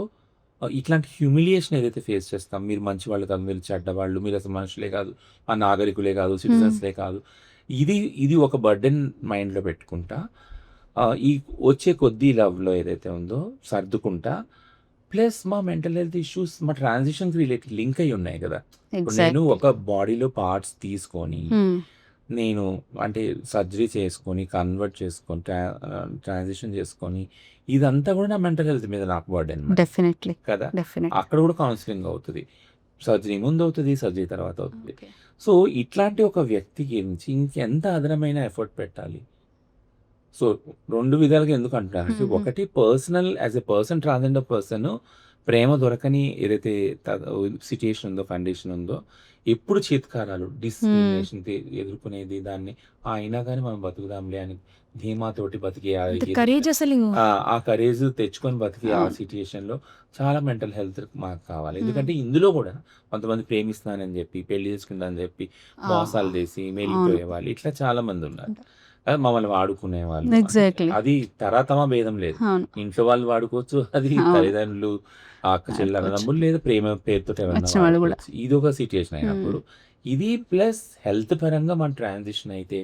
ఇట్లాంటి హ్యూమిలియేషన్ ఏదైతే ఫేస్ చేస్తాం, మీరు మంచి వాళ్ళు కాదు, మీరు చెడ్డవాళ్ళు, మీరు అసలు మనుషులే కాదు, ఆ నాగరికులే కాదు, సిటిజన్స్లే కాదు, ఇది ఒక బర్డెన్ మైండ్లో పెట్టుకుంటా ఈ వచ్చే కొద్ది లవ్లో ఏదైతే ఉందో సర్దుకుంటా, ప్లస్ మా మెంటల్ హెల్త్ ఇష్యూస్ మా ట్రాన్సిషన్కి రిలేటెడ్ లింక్ అయి ఉన్నాయి కదా. నేను ఒక బాడీలో పార్ట్స్ తీసుకొని నేను అంటే సర్జరీ చేసుకొని కన్వర్ట్ చేసుకొని ట్రాన్సిషన్ చేసుకొని ఇదంతా కూడా నా మెంటల్ హెల్త్ మీద నాకు బర్డెన్ డెఫినెట్లీ కదా. అక్కడ కూడా కౌన్సిలింగ్ అవుతుంది, సర్జరీ ముందు అవుతుంది, సర్జరీ తర్వాత అవుతుంది. సో ఇట్లాంటి ఒక వ్యక్తికి నుంచి ఇంకెంత అదనమైన ఎఫర్ట్ పెట్టాలి? సో 2 విధాలుగా ఎందుకు అంటున్నారు, ఒకటి personal as a person, transgender person ప్రేమ దొరకని ఏదైతే సిచ్యుయేషన్ ఉందో, కండిషన్ ఉందో, ఎప్పుడు చేత్కారాలు డిస్క్రిమినేషన్ ఎదుర్కొనేది, దాన్ని అయినా కానీ మనం బతుకుదాంలే అని ధీమాతోటి బతికే కరేజ్ అసలు ఆ కరేజ్ తెచ్చుకొని బతికే ఆ సిచ్యుయేషన్ లో చాలా మెంటల్ హెల్త్ మాకు కావాలి. ఎందుకంటే ఇందులో కూడా కొంతమంది ప్రేమిస్తానని చెప్పి పెళ్లి చేసుకుంటానని చెప్పి మోసాలు చేసి మేలిపోయే వాళ్ళు ఇట్లా చాలా మంది ఉన్నారు. మమ్మల్ని వాడుకునే వాళ్ళు. ఎగ్జాక్ట్లీ అది తరతమ భేదం లేదు. ఇంట్లో వాళ్ళు వాడుకోవచ్చు, అది తల్లిదండ్రులు అక్క చెల్లెన్నదమ్ములు లేదా ప్రేమ పేరుతో ఇది ఒక సిచ్యుయేషన్ అయినప్పుడు ఇది ప్లస్ హెల్త్ పరంగా మన ట్రాన్సిషన్ అయితే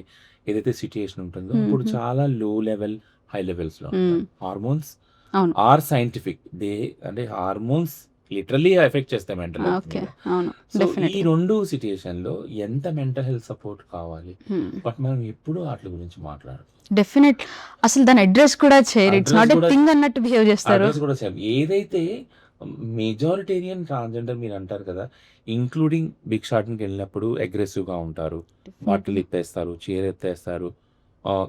ఏదైతే సిచ్యుయేషన్ ఉంటుందో ఇప్పుడు చాలా లో లెవెల్ హై లెవెల్స్ లో హార్మోన్స్ ఆర్ సైంటిఫిక్ అంటే హార్మోన్స్ లిటరల్లీ ఎఫెక్ట్ చేస్తాయి మెంటల్ హెల్త్. సో ఈ రెండు సిచ్యుయేషన్ లో ఎంత మెంటల్ హెల్త్ సపోర్ట్ కావాలి, బట్ మనం ఎప్పుడు వాటి గురించి మాట్లాడదు. డెఫినెట్ అసలు దాని అడ్రస్ కూడా చేయరు. ఇట్స్ నాట్ ఎ థింగ్ అన్నట్టు బిహేవ్ చేస్తారు. ఏదైతే మెజారిటేరియన్ ట్రాన్స్జెండర్ మీరు అంటారు కదా, ఇంక్లూడింగ్ బిగ్ షాట్కి వెళ్ళినప్పుడు అగ్రెసివ్ గా ఉంటారు, బట్టలు ఎత్తేస్తారు, చీర ఎత్తేస్తారు,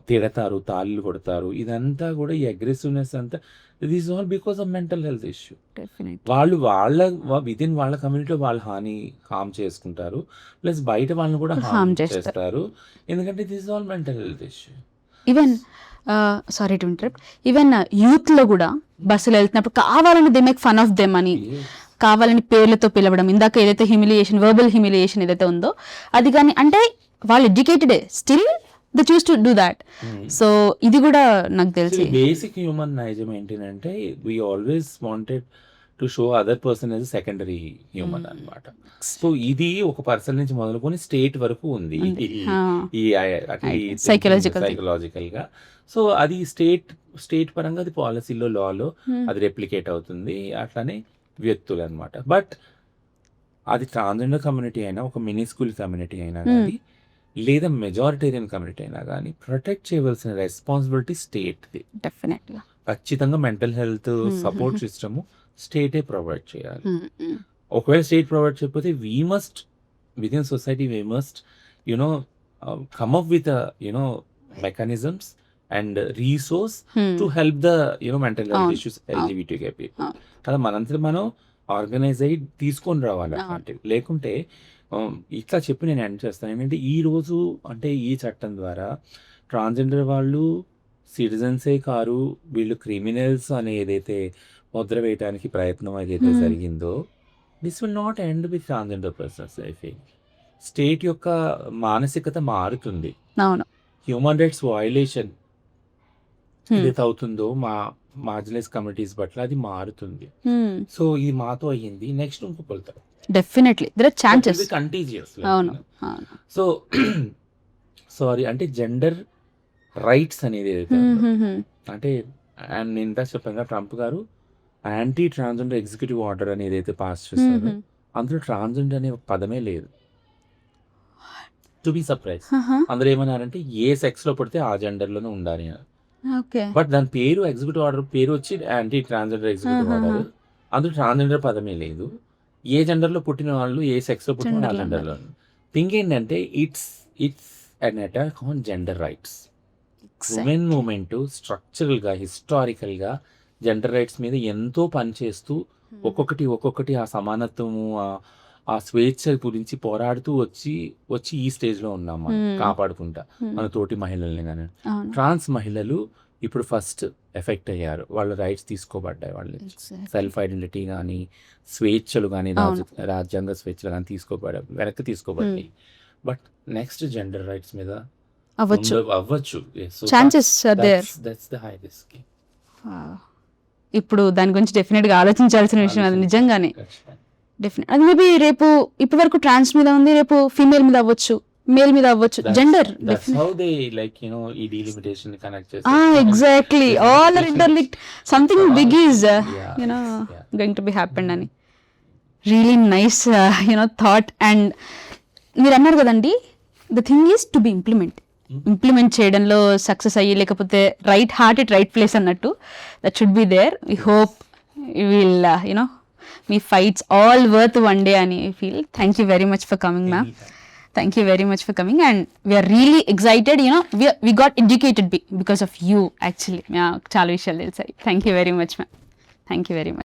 తిడతారు, తాళ్ళు కొడతారు. ఇదంతా కూడా ఈ అగ్రెసివ్నెస్ అంతా this all because of mental health issue. వాళ్ళు విదిన్ వాళ్ళ కమ్యూనిటీలో వాళ్ళు హామ్ చేసుకుంటారు, ప్లస్ బయట వాళ్ళని కూడా హామ్ చేస్తారు. ఎందుకంటే this all mental health issue. Even sorry to interrupt, even youth లో కూడా బస్సులు వెళ్తున్నప్పుడు కావాలని they make fun of them అని, కావాలని పేర్లతో పిలవడం, ఇందాక ఏదైతే హ్యూమిలియేషన్ వర్బల్ హ్యూమిలియేషన్ ఏదైతే ఉందో అది. కానీ అంటే వాళ్ళు ఎడ్యుకేటెడే, still they choose to do that. So ఇది కూడా నాకు తెలిసి బేసిక్ హ్యూమన్ నైజం ఏంటంటే we always wanted to show other person as secondary human అన్నమాట. సో ఇది ఒక పర్సన్ నుంచి మొదలుకొని స్టేట్ వరకు ఉంది ఈ సైకలాజికల్ గా. సో అది స్టేట్ పరంగా అది పాలసీలో లాలో అది రెప్లికేట్ అవుతుంది, అట్లానే వ్యక్తులు అనమాట. బట్ అది ట్రాన్స్జెండర్ కమ్యూనిటీ అయినా, ఒక మినిస్కూల్ కమ్యూనిటీ అయినా కానీ, లేదా మెజారిటేరియన్ కమ్యూనిటీ అయినా కానీ, ప్రొటెక్ట్ చేయవలసిన రెస్పాన్సిబిలిటీ స్టేట్ది. డెఫినెట్గా ఖచ్చితంగా మెంటల్ హెల్త్ సపోర్ట్ సిస్టమ్ స్టేటే ప్రొవైడ్ చేయాలి. ఒకవేళ స్టేట్ ప్రొవైడ్ చేయకపోతే we must within society we must come up with mechanisms and resource to help the mental health issues LGBTQ people. కదా మనంతా మనం ఆర్గనైజ్ అయ్యి తీసుకొని రావాలి అన్నమాట. లేకుంటే ఇట్లా చెప్పి నేను ఎండ్ చేస్తాను. ఏంటంటే ఈ రోజు అంటే ఈ చట్టం ద్వారా ట్రాన్స్జెండర్ వాళ్ళు సిటిజన్సే కారు, వీళ్ళు క్రిమినల్స్ అని ఏదైతే ముద్ర వేయడానికి ప్రయత్నం ఏదైతే జరిగిందో, this will not end with transgender persons. I think state యొక్క మానసికత మారుతుంది. హ్యూమన్ రైట్స్ వయలేషన్ ఏదైతే అవుతుందో మార్జినలైజ్ కమ్యూనిటీస్ పట్ల అది మారుతుంది. సో ఇది మాతో అయ్యింది, నెక్స్ట్ ఇంకొకరితో definitely there are chances contagious. So sorry అంటే జెండర్ రైట్స్ అనేది ఏదైతే అంటే నేను ఇంత చెప్పాను, ట్రంప్ గారు యాంటీ ట్రాన్స్జెండర్ ఎగ్జిక్యూటివ్ ఆర్డర్ అని ఏదైతే పాస్ చేస్తారో అందులో ట్రాన్స్జెండర్ అనే పదమే లేదు. టు బి సర్ప్రైజ్, అందరూ ఏమన్నారంటే ఏ సెక్స్ లో పడితే ఆ జెండర్ లోనే ఉండాలి అని. బట్ దాని పేరు ఎగ్జిక్యూటివ్ ఆర్డర్ పేరు వచ్చి యాంటీ ట్రాన్స్జెండర్ ఎగ్జిక్యూటివ్ ఆర్డర్, అందులో ట్రాన్స్జెండర్ పదమే లేదు. ఏ జెండర్ లో పుట్టిన వాళ్ళు, ఏ సెక్స్ లో పుట్టిన ఆ జెండర్ లో. థింక్ ఏంటంటే it's an attack on gender rights. Women movement structural గా, హిస్టారికల్ గా జెండర్ రైట్స్ మీద ఎంతో పనిచేస్తూ ఒక్కొక్కటి ఆ సమానత్వము, ఆ స్వేచ్ఛ గురించి పోరాడుతూ వచ్చి ఈ స్టేజ్ లో ఉన్నాం మనం, కాపాడుకుంటా మన తోటి మహిళల్ని. కానీ ట్రాన్స్ మహిళలు ఇప్పుడు ఫస్ట్ ఎఫెక్ట్ అయ్యారు, వాళ్ళ రైట్స్ తీసుకోబడ్డాయి, వాళ్ళు సెల్ఫ్ ఐడెంటిటీ కానీ, స్వేచ్ఛలు కానీ, రాజ్యాంగ స్వేచ్ఛలు కానీ వెనక్కి తీసుకోబడ్డాయి. బట్ నెక్స్ట్ జెండర్ రైట్స్ మీద అవ్వచ్చు. ఇప్పుడు దాని గురించి డెఫినెట్ గా ఆలోచించాల్సిన విషయం అది నిజంగానే. డెఫినెట్ అది మేబీ రేపు ఇప్పటి వరకు ట్రాన్స్ మీద ఉంది, రేపు ఫీమేల్ మీద అవ్వచ్చు, మేల్ మీద అవ్వచ్చు. Gender exactly all are interlinked. Something big is going to be happened అని రియలీ నైస్ థాట్. అండ్ మీరు అన్నారు కదండి, the thing is to be implement చేయడంలో సక్సెస్ అయ్యి, లేకపోతే right heart at right place అన్నట్టు that should be there. We hope you will me fights all worth one day అని feel. Thank you very much for coming ma'am. Thank you very much for coming and we are really excited. We got educated because of you. Actually చాలా విషయాలు తెలిసాయి. Thank you very much ma'am. Thank you very much.